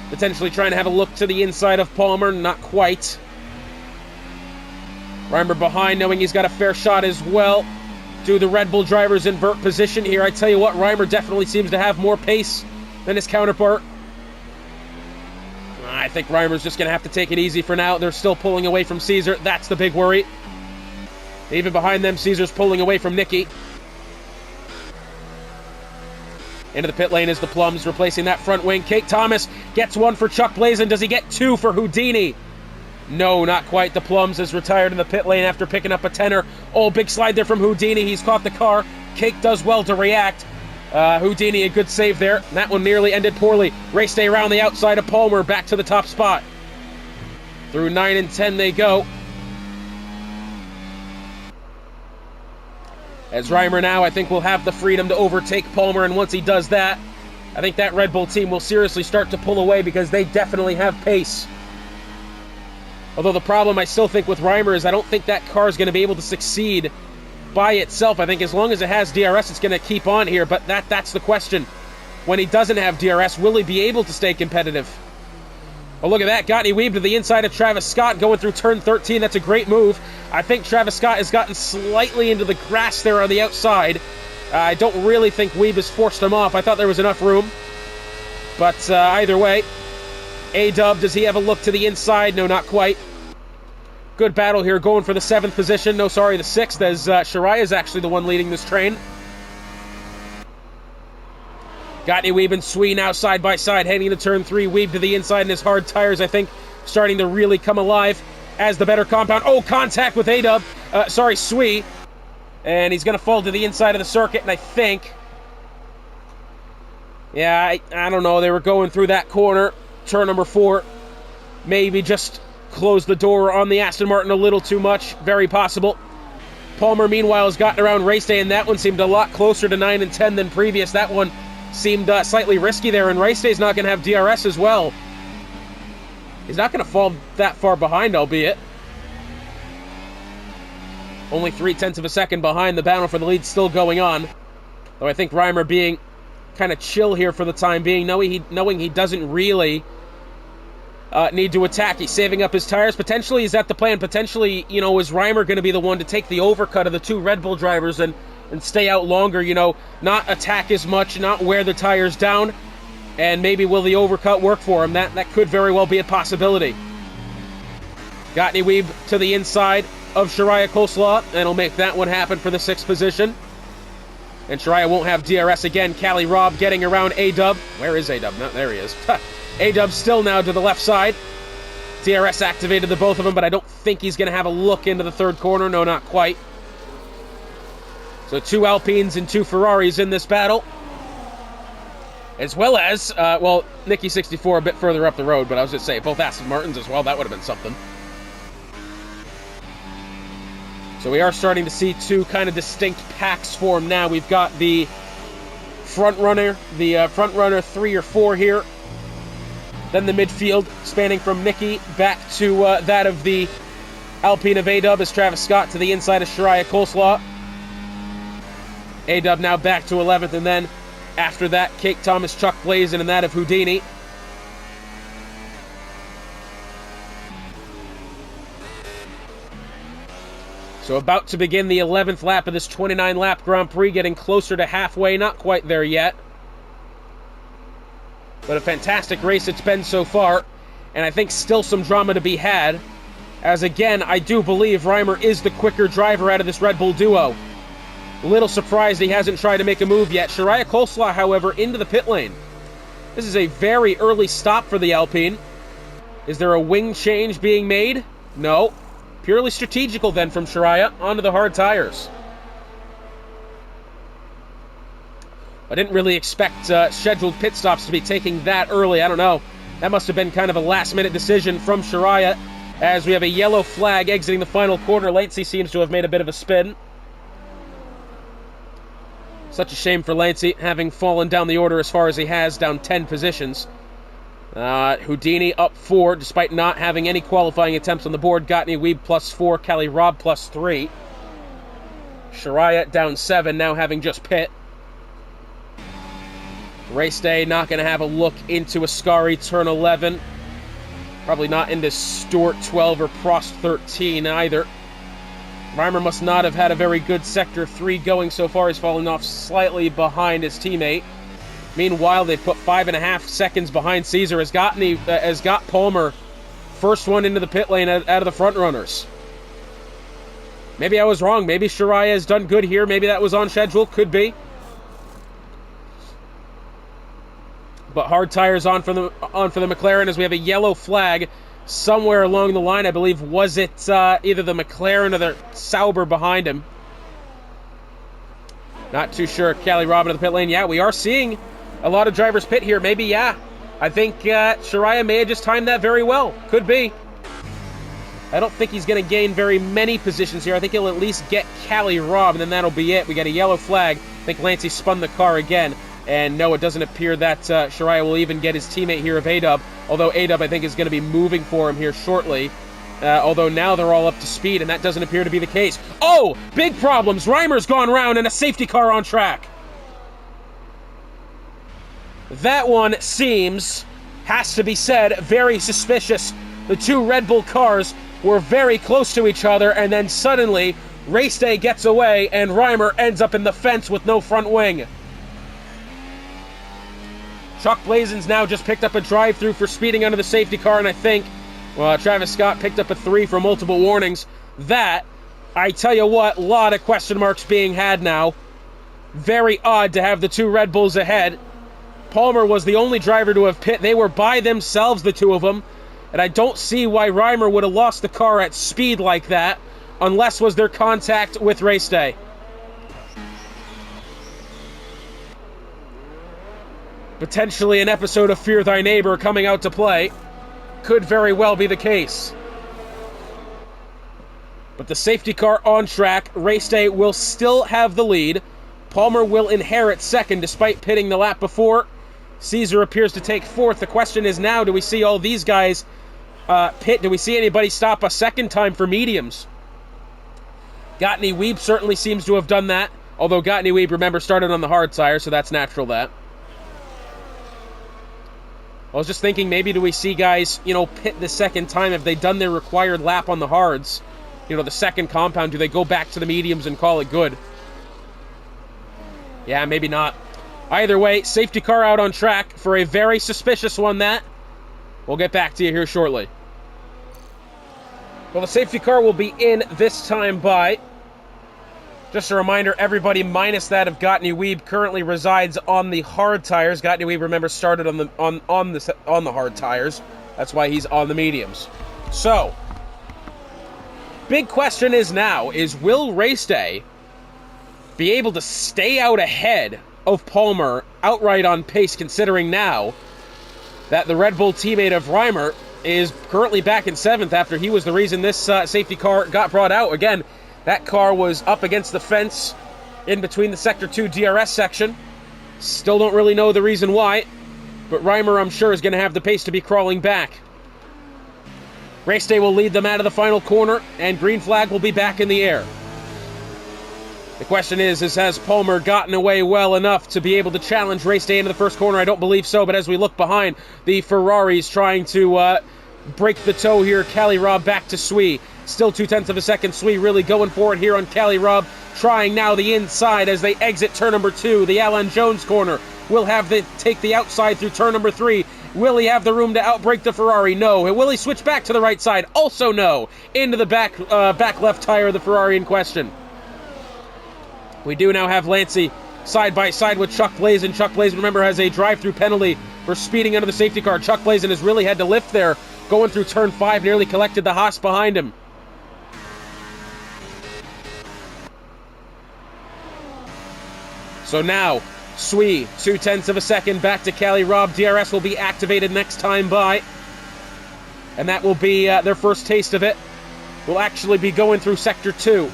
potentially trying to have a look to the inside of Palmer, not quite. Reimer behind, knowing he's got a fair shot as well. Do the Red Bull drivers invert position here? I tell you what, Reimer definitely seems to have more pace than his counterpart. I think Reimer's just going to have to take it easy for now. They're still pulling away from Caesar. That's the big worry. Even behind them, Caesar's pulling away from Nicky. Into the pit lane is the Plums, replacing that front wing. Kate Thomas gets 1 for Chuck Blazin. Does he get 2 for Houdini? No, not quite. The Plums is retired in the pit lane after picking up a 10er. Oh, big slide there from Houdini. He's caught the car. Cake does well to react. Houdini, a good save there. That one nearly ended poorly. Race Day around the outside of Palmer, back to the top spot. Through 9 and 10 they go. As Reimer now, I think, will have the freedom to overtake Palmer, and once he does that, I think that Red Bull team will seriously start to pull away because they definitely have pace. Although the problem I still think with Reimer is I don't think that car is going to be able to succeed by itself. I think as long as it has DRS, it's going to keep on here, but that's the question. When he doesn't have DRS, will he be able to stay competitive? Oh, look at that. Got weaved to the inside of Travis Scott going through turn 13. That's a great move. I think Travis Scott has gotten slightly into the grass there on the outside. I don't really think Weeb has forced him off. I thought there was enough room. But either way, A-Dub, does he have a look to the inside? No, not quite. Good battle here, going for the 7th position. No, sorry, the 6th, as Shariah is actually the one leading this train. Gottney, Weeb, and Swee now side by side, heading to turn 3. Weeb to the inside, and his hard tires, I think, starting to really come alive as the better compound. Oh, contact with A-Dub. Swee. And he's going to fall to the inside of the circuit, and I think... Yeah, I don't know. They were going through that corner, turn number 4. Maybe just closed the door on the Aston Martin a little too much. Very possible. Palmer, meanwhile, has gotten around race day, and that one seemed a lot closer to 9 and 10 than previous. That one seemed slightly risky there, and race day's not going to have DRS as well. He's not going to fall that far behind, albeit. Only 0.3 of a second behind. The battle for the lead still going on. Though I think Reimer being kind of chill here for the time being, knowing he doesn't really need to attack. He's saving up his tires. Potentially, is that the plan? Potentially, is Reimer going to be the one to take the overcut of the two Red Bull drivers and stay out longer, not attack as much, not wear the tires down, and maybe will the overcut work for him? That could very well be a possibility. Gottney Weeb to the inside of Shariah Coleslaw, and he'll make that one happen for the 6th position. And Shariah won't have DRS again. Callie Robb getting around A-Dub. Where is A-Dub? No, there he is. A-Dub still now to the left side. DRS activated the both of them, but I don't think he's going to have a look into the 3rd corner. No, not quite. So 2 Alpines and 2 Ferraris in this battle. As well as, Nicky 64 a bit further up the road, but I was going to say, both Aston Martins as well. That would have been something. So we are starting to see 2 kind of distinct packs form now. We've got the front runner 3 or 4 here. Then the midfield, spanning from Nicky back to that of the Alpine of A-Dub as Travis Scott to the inside of Shariah Coleslaw. A-Dub now back to 11th, and then after that, Kate Thomas, Chuck Blazin, and that of Houdini. So about to begin the 11th lap of this 29-lap Grand Prix, getting closer to halfway, not quite there yet. But a fantastic race it's been so far, and I think still some drama to be had, as again, I do believe Reimer is the quicker driver out of this Red Bull duo. A little surprised he hasn't tried to make a move yet. Shariah Coleslaw, however, into the pit lane. This is a very early stop for the Alpine. Is there a wing change being made? No. Purely strategical then from Shariah onto the hard tires. I didn't really expect scheduled pit stops to be taking that early. I don't know. That must have been kind of a last-minute decision from Shariah, as we have a yellow flag exiting the final corner. Lancey seems to have made a bit of a spin. Such a shame for Lancey, having fallen down the order as far as he has, down 10 positions. Houdini up 4, despite not having any qualifying attempts on the board. Gottney Weeb +4, Callie Robb +3. Shariah down 7, now having just pit. Race day, not going to have a look into Ascari turn 11. Probably not into Stewart 12 or Prost 13 either. Reimer must not have had a very good Sector 3 going so far. He's fallen off slightly behind his teammate. Meanwhile, they've put 5.5 seconds behind Caesar as got Palmer first one into the pit lane out of the front runners. Maybe I was wrong. Maybe Shariah has done good here. Maybe that was on schedule. Could be. But hard tires on for the McLaren as we have a yellow flag somewhere along the line. I believe, was it either the McLaren or the Sauber behind him? Not too sure. Callie Robb in the pit lane. Yeah, we are seeing a lot of drivers pit here. Maybe, yeah. I think Shariah may have just timed that very well. Could be. I don't think he's going to gain very many positions here. I think he'll at least get Callie Robb, and then that'll be it. We got a yellow flag. I think Lancey spun the car again. And no, it doesn't appear that Shariah will even get his teammate here of A-Dub. Although A-Dub, I think, is going to be moving for him here shortly. Although now they're all up to speed, and that doesn't appear to be the case. Oh, big problems. Reimer's gone round and a safety car on track. That one seems, has to be said, very suspicious. The two Red Bull cars were very close to each other, and then suddenly, race day gets away, and Reimer ends up in the fence with no front wing. Chuck Blazin's now just picked up a drive-through for speeding under the safety car, and I think, well, Travis Scott picked up a 3 for multiple warnings. That, I tell you what, a lot of question marks being had now. Very odd to have the two Red Bulls ahead. Palmer was the only driver to have pit. They were by themselves, the two of them. And I don't see why Reimer would have lost the car at speed like that, unless was their contact with race day. Potentially an episode of Fear Thy Neighbor coming out to play. Could very well be the case. But the safety car on track. Race day will still have the lead. Palmer will inherit second despite pitting the lap before. Caesar appears to take fourth. The question is now, do we see all these guys pit? Do we see anybody stop a second time for mediums? Gottney Weeb certainly seems to have done that. Although Gottney Weeb, remember, started on the hard tire, so that's natural that. I was just thinking, maybe do we see guys, pit the second time? Have they done their required lap on the hards? The second compound, do they go back to the mediums and call it good? Yeah, maybe not. Either way, safety car out on track for a very suspicious one, that. We'll get back to you here shortly. Well, the safety car will be in this time by... Just a reminder, everybody minus that of Gottney Weeb currently resides on the hard tires. Gottney Weeb, remember, started on the hard tires. That's why he's on the mediums. So, big question is now, will race day be able to stay out ahead of Palmer outright on pace, considering now that the Red Bull teammate of Reimer is currently back in 7th after he was the reason this safety car got brought out. Again, that car was up against the fence in between the Sector 2 DRS section. Still don't really know the reason why, but Reimer, I'm sure, is going to have the pace to be crawling back. Race day will lead them out of the final corner, and green flag will be back in the air. The question is has Palmer gotten away well enough to be able to challenge race day into the first corner? I don't believe so, but as we look behind, the Ferrari's trying to break the toe here. Cali Robb back to Sui. Still 0.2 of a second. Sui really going for it here on Cali Robb. Trying now the inside as they exit turn number 2. The Alan Jones corner will have to take the outside through turn number 3. Will he have the room to outbrake the Ferrari? No. Will he switch back to the right side? Also no. Into the back left tire of the Ferrari in question. We do now have Lancey side by side with Chuck Blazin. Chuck Blazin, remember, has a drive-through penalty for speeding under the safety car. Chuck Blazin has really had to lift there, going through turn 5, nearly collected the Haas behind him. So now, Sui, 0.2 of a second back to Cali Robb. DRS will be activated next time by. And that will be their first taste of it. Will actually be going through Sector 2.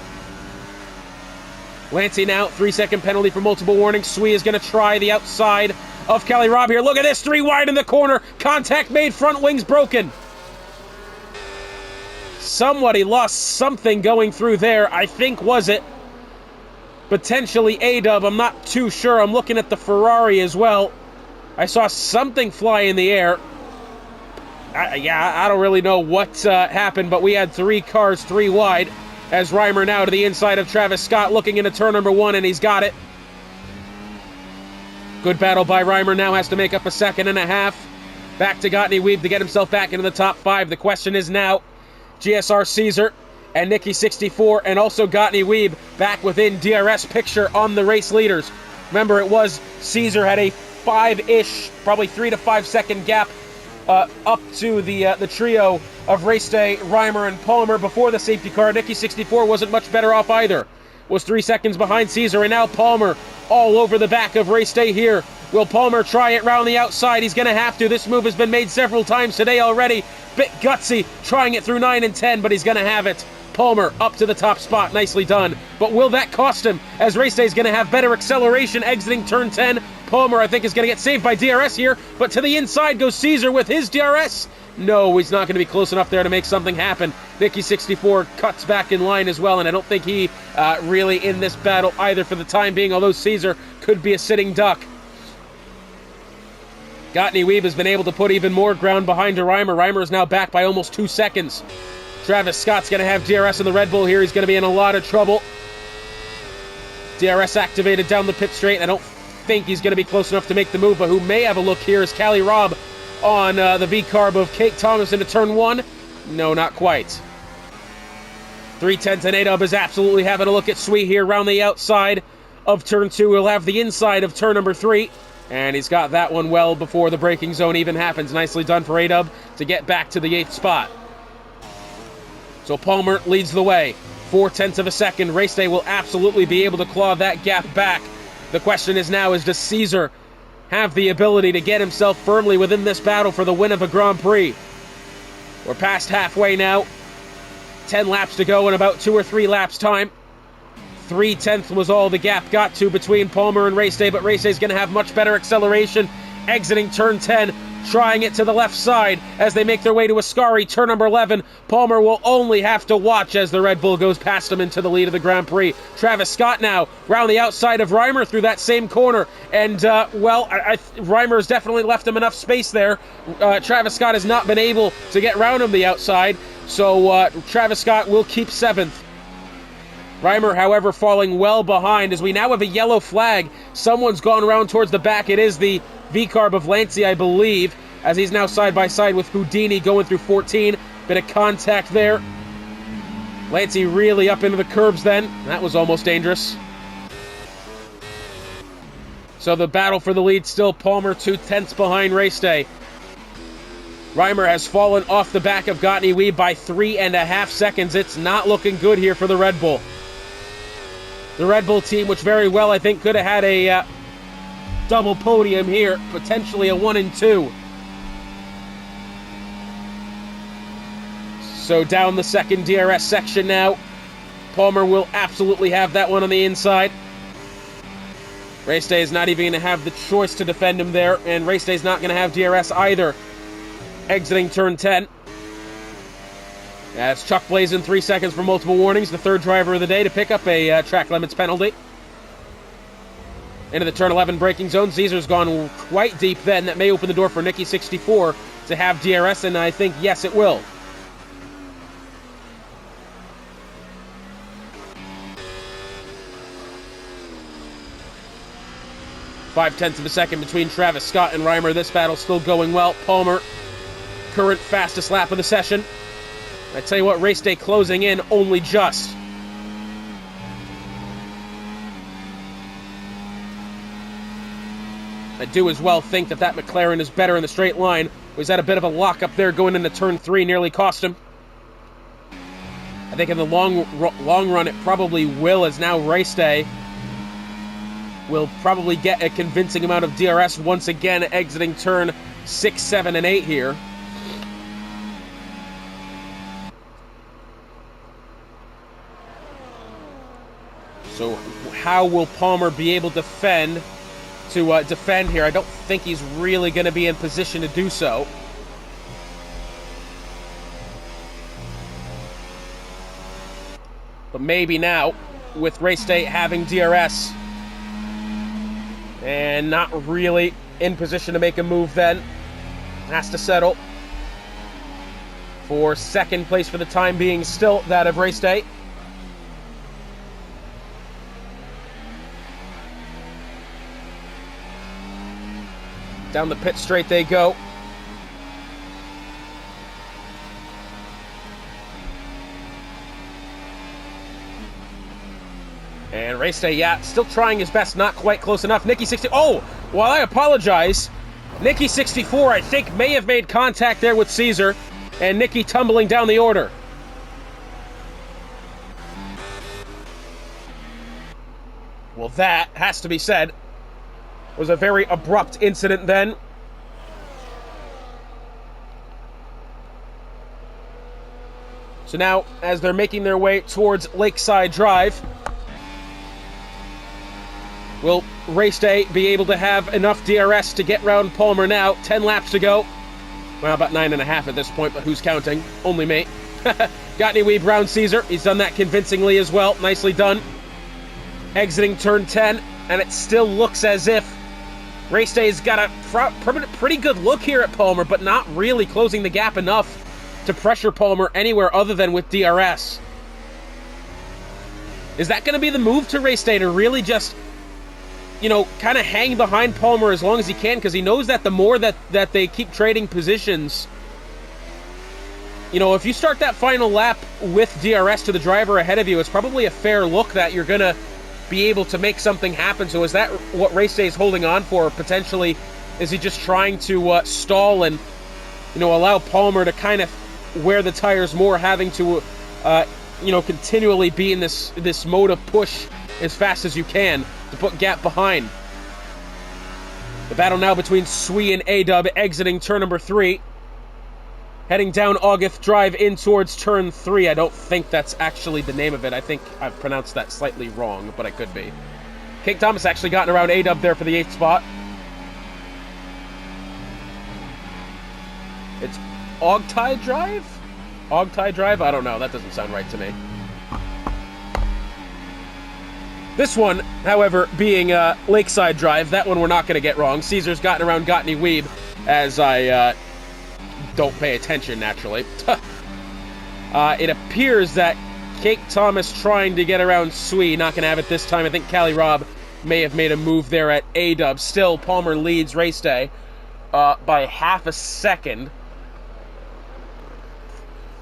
Lancey now, 3-second penalty for multiple warnings. Sui is going to try the outside of Cali Robb here. Look at this, 3 wide in the corner. Contact made, front wings broken. Somebody lost something going through there. I think, was it potentially A-Dub? I'm not too sure. I'm looking at the Ferrari as well. I saw something fly in the air. I don't really know what happened, but we had 3 cars 3 wide. As Reimer now to the inside of Travis Scott, looking into turn number 1, and he's got it. Good battle by Reimer, now has to make up a 2.5 seconds. Back to Gottney Weeb to get himself back into the top 5. The question is now, GSR Caesar and Nicky 64 and also Gottney Weeb back within DRS picture on the race leaders. Remember, it was Caesar had a 5-ish, probably 3 to 5 second gap up to the trio of race day, Reimer and Palmer before the safety car. Nicky 64 wasn't much better off either. Was 3 seconds behind Caesar, and now Palmer all over the back of race day here. Will Palmer try it round the outside? He's going to have to. This move has been made several times today already. Bit gutsy, trying it through 9 and 10, but he's going to have it. Palmer up to the top spot, nicely done. But will that cost him, as race day is going to have better acceleration exiting turn 10? Palmer, I think, is going to get saved by DRS here, but to the inside goes Caesar with his DRS. No, he's not going to be close enough there to make something happen. Nicky 64 cuts back in line as well, and I don't think he really in this battle either for the time being, although Caesar could be a sitting duck. Gottney Weeb has been able to put even more ground behind Reimer. Reimer is now back by almost 2 seconds. Travis Scott's going to have DRS in the Red Bull here. He's going to be in a lot of trouble. DRS activated down the pit straight. I don't think he's going to be close enough to make the move, but who may have a look here is Cali Robb on the V-carb of Kate Thomas into turn 1. No, not quite. 3/10 and A-Dub is absolutely having a look at Sui here around the outside of turn 2. We'll have the inside of turn number 3. And he's got that one well before the braking zone even happens. Nicely done for A-Dub to get back to the 8th spot. So Palmer leads the way. 0.4 of a second. Race Day will absolutely be able to claw that gap back. The question is now, does Caesar have the ability to get himself firmly within this battle for the win of a Grand Prix? We're past halfway now. 10 laps to go in about 2 or 3 laps time. 0.3 was all the gap got to between Palmer and Race Day, but Race Day is going to have much better acceleration. Exiting turn 10, trying it to the left side as they make their way to Ascari, turn number 11. Palmer will only have to watch as the Red Bull goes past him into the lead of the Grand Prix. Travis Scott now round the outside of Reimer through that same corner, and Reimer has definitely left him enough space there. Travis Scott has not been able to get round him the outside, so Travis Scott will keep 7th. Reimer, however, falling well behind as we now have a yellow flag. Someone's gone around towards the back. It is the V-Carb of Lancey, I believe, as he's now side-by-side with Houdini going through 14. Bit of contact there. Lancey really up into the curbs then. That was almost dangerous. So the battle for the lead still Palmer 0.2 behind Race Day. Reimer has fallen off the back of Gottlieb Wee by 3.5 seconds. It's not looking good here for the Red Bull. The Red Bull team, which very well, I think, could have had a double podium here, potentially a 1 and 2. So down the second DRS section now. Palmer will absolutely have that one on the inside. Race Day is not even going to have the choice to defend him there, and Race Day is not going to have DRS either. Exiting turn 10. As Chuck plays in 3 seconds for multiple warnings, the third driver of the day to pick up a track limits penalty. Into the turn 11 braking zone. Caesar's gone quite deep then. That may open the door for Nicky 64 to have DRS, and I think, yes, it will. .5 of a second between Travis Scott and Reimer. This battle still going well. Palmer, current fastest lap of the session. I tell you what, Race Day closing in only just. I do as well think that McLaren is better in the straight line. Was at a bit of a lock up there going into turn 3, nearly cost him. I think in the long run it probably will, as now Race Day will probably get a convincing amount of DRS once again, exiting turn 6, 7, and 8 here. So how will Palmer be able to defend here? I don't think he's really going to be in position to do so. But maybe now, with Race Day having DRS and not really in position to make a move then, has to settle for second place for the time being, still that of Race Day. Down the pit straight they go. And Race Day, yeah, still trying his best, not quite close enough. Nicky 60. Oh, well, I apologize. Nicky 64, I think, may have made contact there with Caesar, and Nicky tumbling down the order. Well, that has to be said. Was a very abrupt incident then. So now, as they're making their way towards Lakeside Drive, will Race Day be able to have enough DRS to get round Palmer now? 10 laps to go. Well, about 9.5 at this point, but who's counting? Only me. Got any wee Brown Caesar? He's done that convincingly as well. Nicely done. Exiting turn 10, and it still looks as if Race Day's got a pretty good look here at Palmer, but not really closing the gap enough to pressure Palmer anywhere other than with DRS. Is that going to be the move to Race Day, to really just, you know, kind of hang behind Palmer as long as he can, because he knows that the more that they keep trading positions, you know, if you start that final lap with DRS to the driver ahead of you, it's probably a fair look that you're going to be able to make something happen. So is that what Race Day is holding on for? Potentially, is he just trying to stall and, allow Palmer to kind of wear the tires more, having to, continually be in this mode of push as fast as you can to put gap behind. The battle now between Sui and A-Dub exiting turn number 3. Heading down Auguth Drive in towards turn 3. I don't think that's actually the name of it. I think I've pronounced that slightly wrong, but I could be. King Thomas actually gotten around A-Dub there for the 8th spot. It's Ogtai Drive? Ogtai Drive? I don't know. That doesn't sound right to me. This one, however, being Lakeside Drive, that one we're not going to get wrong. Caesar's gotten around Gottney Weeb, as I don't pay attention, naturally. It appears that Cake Thomas trying to get around Sui, not going to have it this time. I think Cali Robb may have made a move there at A-Dub. Still, Palmer leads Race Day by half a second.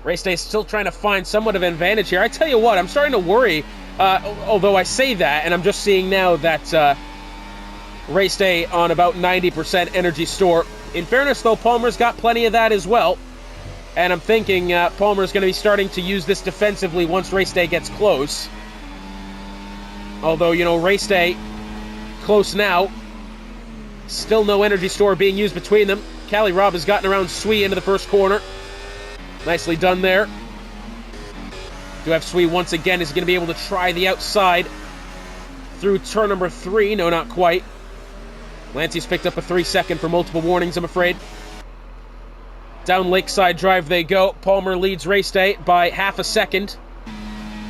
Race Day still trying to find somewhat of an advantage here. I tell you what, I'm starting to worry, although I say that, and I'm just seeing now that Race Day on about 90% energy store. In fairness, though, Palmer's got plenty of that as well. And I'm thinking Palmer's going to be starting to use this defensively once Race Day gets close. Although, Race Day close now. Still no energy store being used between them. Cali Robb has gotten around Sui into the first corner. Nicely done there. Do have Sui once again. Is he going to be able to try the outside through turn number 3? No, not quite. Lancey's picked up a 3-second for multiple warnings, I'm afraid. Down Lakeside Drive they go. Palmer leads Race Day by half a second.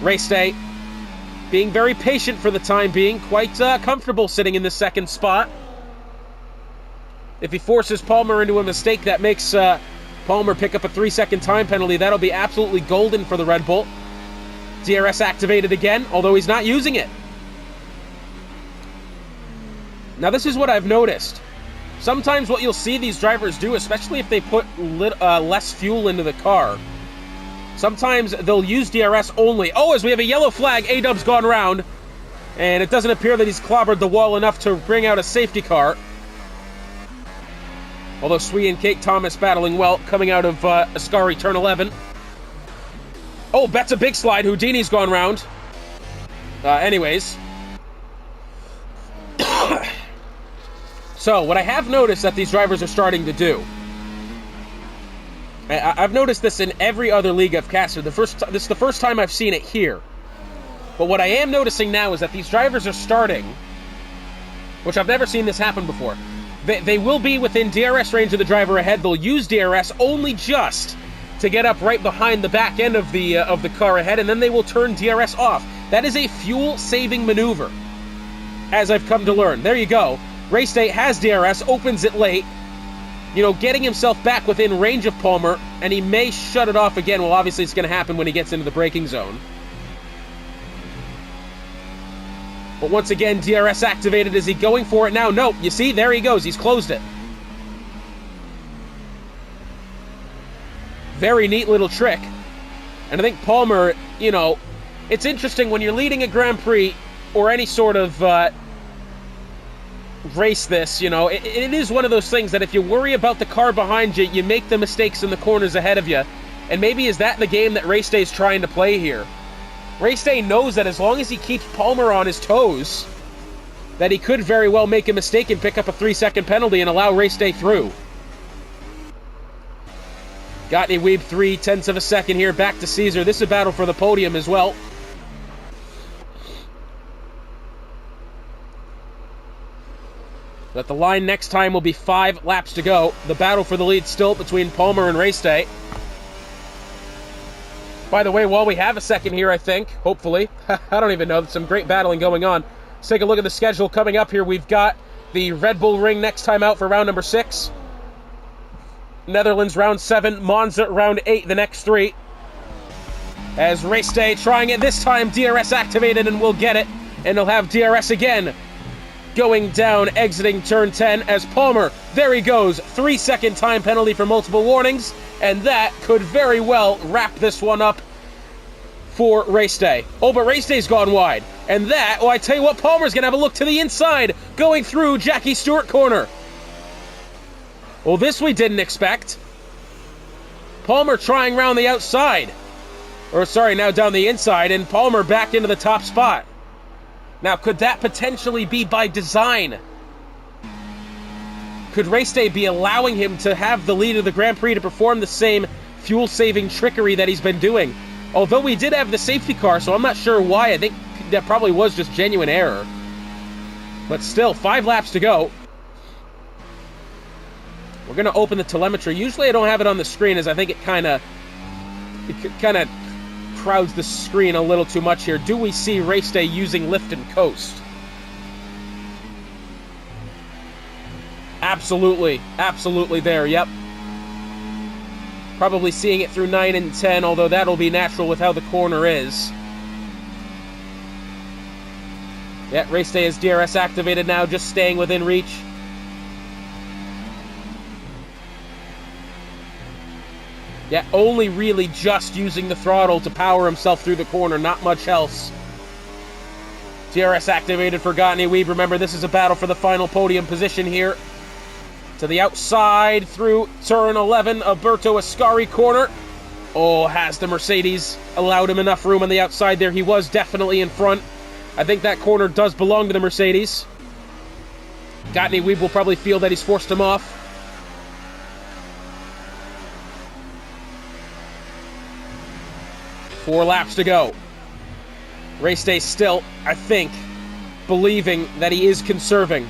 Race Day being very patient for the time being. Quite comfortable sitting in the second spot. If he forces Palmer into a mistake that makes Palmer pick up a 3-second time penalty, that'll be absolutely golden for the Red Bull. DRS activated again, although he's not using it. Now, this is what I've noticed. Sometimes what you'll see these drivers do, especially if they put less fuel into the car, sometimes they'll use DRS only. Oh, as we have a yellow flag, A-Dub's gone round, and it doesn't appear that he's clobbered the wall enough to bring out a safety car. Although Sui and Cake Thomas battling well, coming out of Ascari turn 11. Oh, Bet's a big slide. Houdini's gone round. Anyways. So, what I have noticed that these drivers are starting to do, I've noticed this in every other league I've casted. This is the first time I've seen it here. But what I am noticing now is that these drivers are starting, which I've never seen this happen before. They will be within DRS range of the driver ahead. They'll use DRS only just to get up right behind the back end of the car ahead, and then they will turn DRS off. That is a fuel-saving maneuver, as I've come to learn. There you go. Race Day has DRS, opens it late, getting himself back within range of Palmer, and he may shut it off again. Well, obviously it's going to happen when he gets into the braking zone. But once again, DRS activated. Is he going for it now? No. You see, there he goes. He's closed it. Very neat little trick. And I think Palmer, it's interesting when you're leading a Grand Prix or any sort of race this, it is one of those things that if you worry about the car behind you, you make the mistakes in the corners ahead of you. And maybe is that the game that Race Day is trying to play here? Race Day knows that as long as he keeps Palmer on his toes, that he could very well make a mistake and pick up a 3-second penalty and allow Race Day through. Gottney Weeb 0.3 of a second here, back to Caesar. This is a battle for the podium as well. But the line next time will be 5 laps to go. The battle for the lead still between Palmer and Race Day. By the way, while we have a second here, I think, hopefully, I don't even know, there's some great battling going on. Let's take a look at the schedule coming up here. We've got the Red Bull Ring next time out for round number 6. Netherlands round 7, Monza round 8, the next 3. As Race Day trying it this time, DRS activated, and we'll get it. And he'll have DRS again. Going down, exiting turn 10 as Palmer, there he goes, 3-second time penalty for multiple warnings, and that could very well wrap this one up for Race Day. Oh, but Race Day's gone wide. And that, oh, I tell you what, Palmer's going to have a look to the inside, going through Jackie Stewart corner. Well, this we didn't expect. Palmer trying round the outside. Or, sorry, now down the inside, and Palmer back into the top spot. Now, could that potentially be by design? Could Race Day be allowing him to have the lead of the Grand Prix to perform the same fuel-saving trickery that he's been doing? Although we did have the safety car, so I'm not sure why. I think that probably was just genuine error. But still, 5 laps to go. We're going to open the telemetry. Usually I don't have it on the screen, as I think it kind of crowds the screen a little too much here. Do we see Race Day using lift and coast? Absolutely. Absolutely there, yep. Probably seeing it through 9 and 10, although that'll be natural with how the corner is. Yeah, Race Day is DRS activated now, just staying within reach. Yeah, only really just using the throttle to power himself through the corner, not much else. DRS activated for Gottlieb Weeb. Remember, this is a battle for the final podium position here. To the outside through turn 11, Alberto Ascari corner. Oh, has the Mercedes allowed him enough room on the outside there? He was definitely in front. I think that corner does belong to the Mercedes. Gottlieb Weeb will probably feel that he's forced him off. Four laps to go. Race Day still, I think, believing that he is conserving.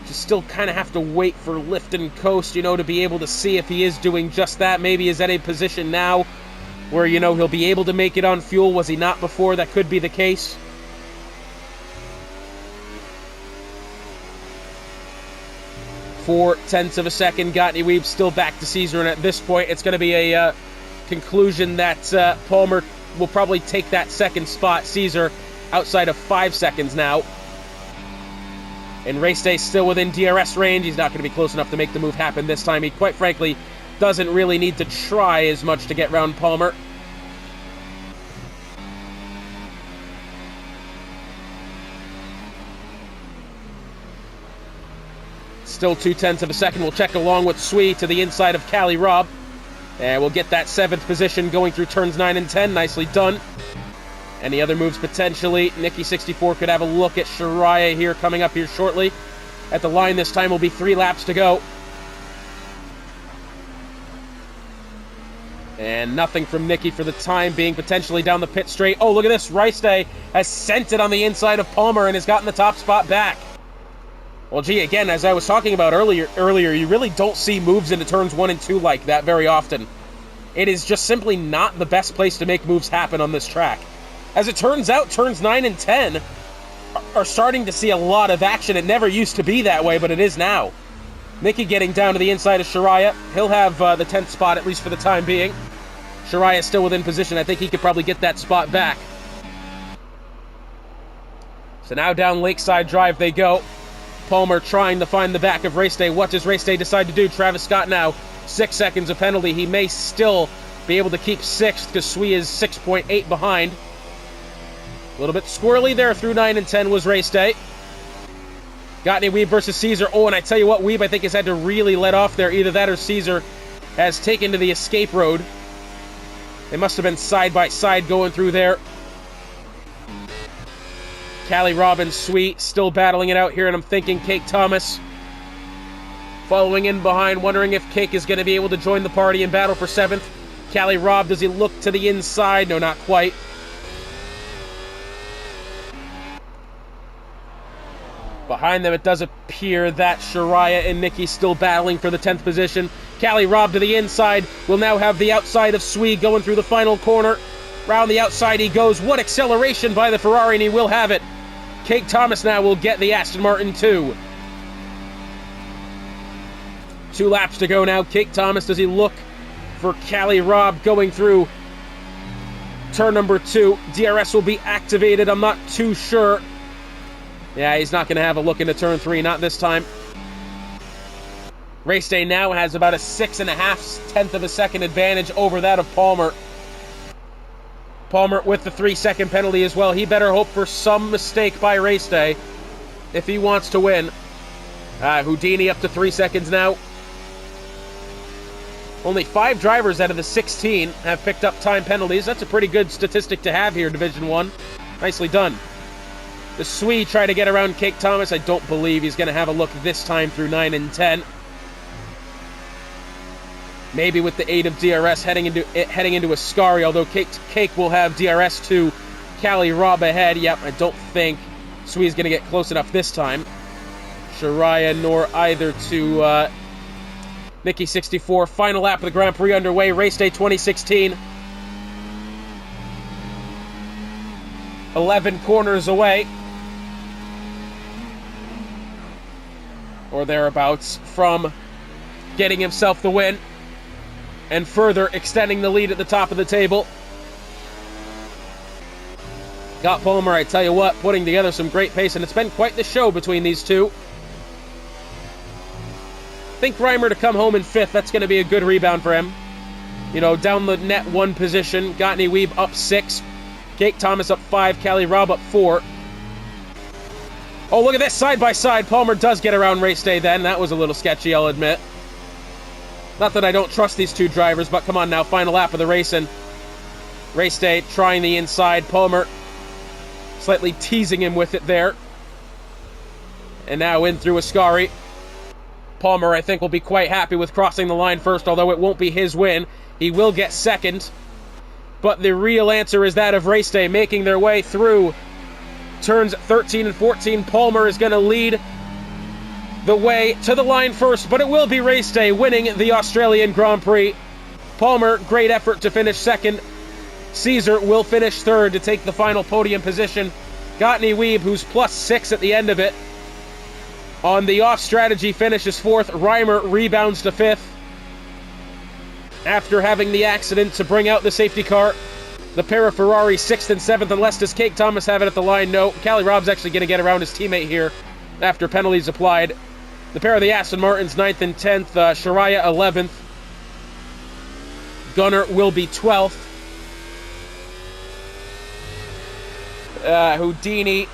Just still kind of have to wait for lift and coast, you know, to be able to see if he is doing just that. Maybe he's at a position now where, you know, he'll be able to make it on fuel. Was he not before? That could be the case. Four-tenths of a second. Gottlieb Weeb still back to Caesar, and at this point, it's going to be a conclusion that Palmer will probably take that second spot. Caesar outside of 5 seconds now. And Race Day still within DRS range. He's not going to be close enough to make the move happen this time. He, quite frankly, doesn't really need to try as much to get round Palmer. Still 0.2 of a second. We'll check along with Sui to the inside of Cali Robb. And we'll get that 7th position going through turns 9 and 10. Nicely done. Any other moves potentially? Nicky64 could have a look at Shariah here coming up here shortly. At the line this time will be 3 laps to go. And nothing from Nicky for the time being, potentially down the pit straight. Oh, look at this. Race Day has sent it on the inside of Palmer and has gotten the top spot back. Well, gee, again, as I was talking about earlier, you really don't see moves into turns 1 and 2 like that very often. It is just simply not the best place to make moves happen on this track. As it turns out, turns 9 and 10 are starting to see a lot of action. It never used to be that way, but it is now. Nicky getting down to the inside of Shariah. He'll have the 10th spot, at least for the time being. Shariah still within position. I think he could probably get that spot back. So now down Lakeside Drive they go. Palmer trying to find the back of Race Day. What does Race Day decide to do? Travis Scott now, 6 seconds of penalty. He may still be able to keep 6th because Sui is 6.8 behind. A little bit squirrely there through 9 and 10 was Race Day. Gottlieb Weeb versus Caesar. Oh, and I tell you what, Weeb, I think, has had to really let off there. Either that or Caesar has taken to the escape road. They must have been side by side going through there. Cali Robb and Sui still battling it out here, and I'm thinking Cake Thomas following in behind, wondering if Cake is going to be able to join the party in battle for 7th. Cali Robb, does he look to the inside? No, not quite. Behind them, it does appear that Shariah and Nicky still battling for the 10th position. Cali Robb to the inside. Will now have the outside of Sui going through the final corner. Round the outside he goes. What acceleration by the Ferrari, and he will have it. Cake Thomas now will get the Aston Martin 2. 2 laps to go now. Cake Thomas, does he look for Cali Robb going through turn number 2? DRS will be activated. I'm not too sure. Yeah, he's not going to have a look into turn 3, not this time. Race day now has about a 6.5 of a second advantage over that of Palmer. Palmer with the 3-second penalty as well. He better hope for some mistake by race day if he wants to win. Houdini up to 3 seconds now. Only 5 drivers out of the 16 have picked up time penalties. That's a pretty good statistic to have here, Division 1. Nicely done. The Swede tried to get around Cake Thomas. I don't believe he's going to have a look this time through 9 and 10. Maybe with the aid of DRS heading into Ascari, although Cake will have DRS to Cali Rob ahead. Yep, I don't think Swede's going to get close enough this time. Shariah nor either to Nikki 64. Final lap of the Grand Prix underway. Race day 2016. 11 corners away, or thereabouts, from getting himself the win and further extending the lead at the top of the table. Got Palmer, I tell you what, putting together some great pace, and it's been quite the show between these two. Think Reimer to come home in 5th. That's going to be a good rebound for him. You know, down the net 1 position. Gottney Weeb up 6. Cake Thomas up 5. Cali Rob up 4. Oh, look at this, side by side. Palmer does get around race day then. That was a little sketchy, I'll admit. Not that I don't trust these two drivers, but come on now, final lap of the race, and race day trying the inside. Palmer slightly teasing him with it there. And now in through Ascari. Palmer, I think, will be quite happy with crossing the line first, although it won't be his win. He will get second. But the real answer is that of race day, making their way through turns 13 and 14. Palmer is going to lead the way to the line first, but it will be race day, winning the Australian Grand Prix. Palmer, great effort to finish second. Caesar will finish third to take the final podium position. Gottney Weeb, who's +6 at the end of it, on the off-strategy, finishes 4th. Reimer rebounds to 5th. After having the accident to bring out the safety car, the pair of Ferrari 6th and 7th, unless does Cake Thomas have it at the line? No. Cali Rob's actually going to get around his teammate here after penalties applied. The pair of the Aston Martins 9th and 10th, Shariah 11th. Gunnar will be 12th. Houdini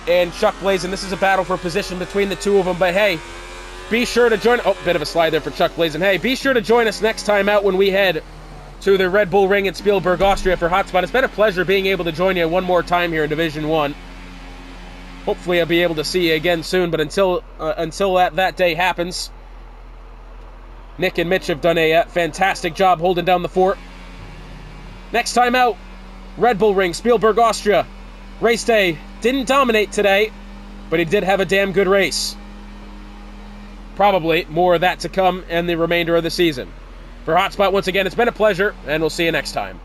and Chuck Blazin. This is a battle for position between the two of them, but hey, be sure to join... Oh, bit of a slide there for Chuck Blazin. Hey, be sure to join us next time out when we head to the Red Bull Ring in Spielberg, Austria for Hotspot. It's been a pleasure being able to join you one more time here in Division 1. Hopefully I'll be able to see you again soon, but until that day happens, Nick and Mitch have done a fantastic job holding down the fort. Next time out, Red Bull Ring, Spielberg, Austria. Race day didn't dominate today, but he did have a damn good race. Probably more of that to come in the remainder of the season. For Hotspot, once again, it's been a pleasure, and we'll see you next time.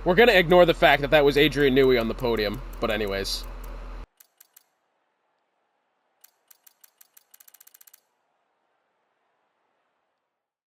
We're going to ignore the fact that that was Adrian Newey on the podium, but anyways.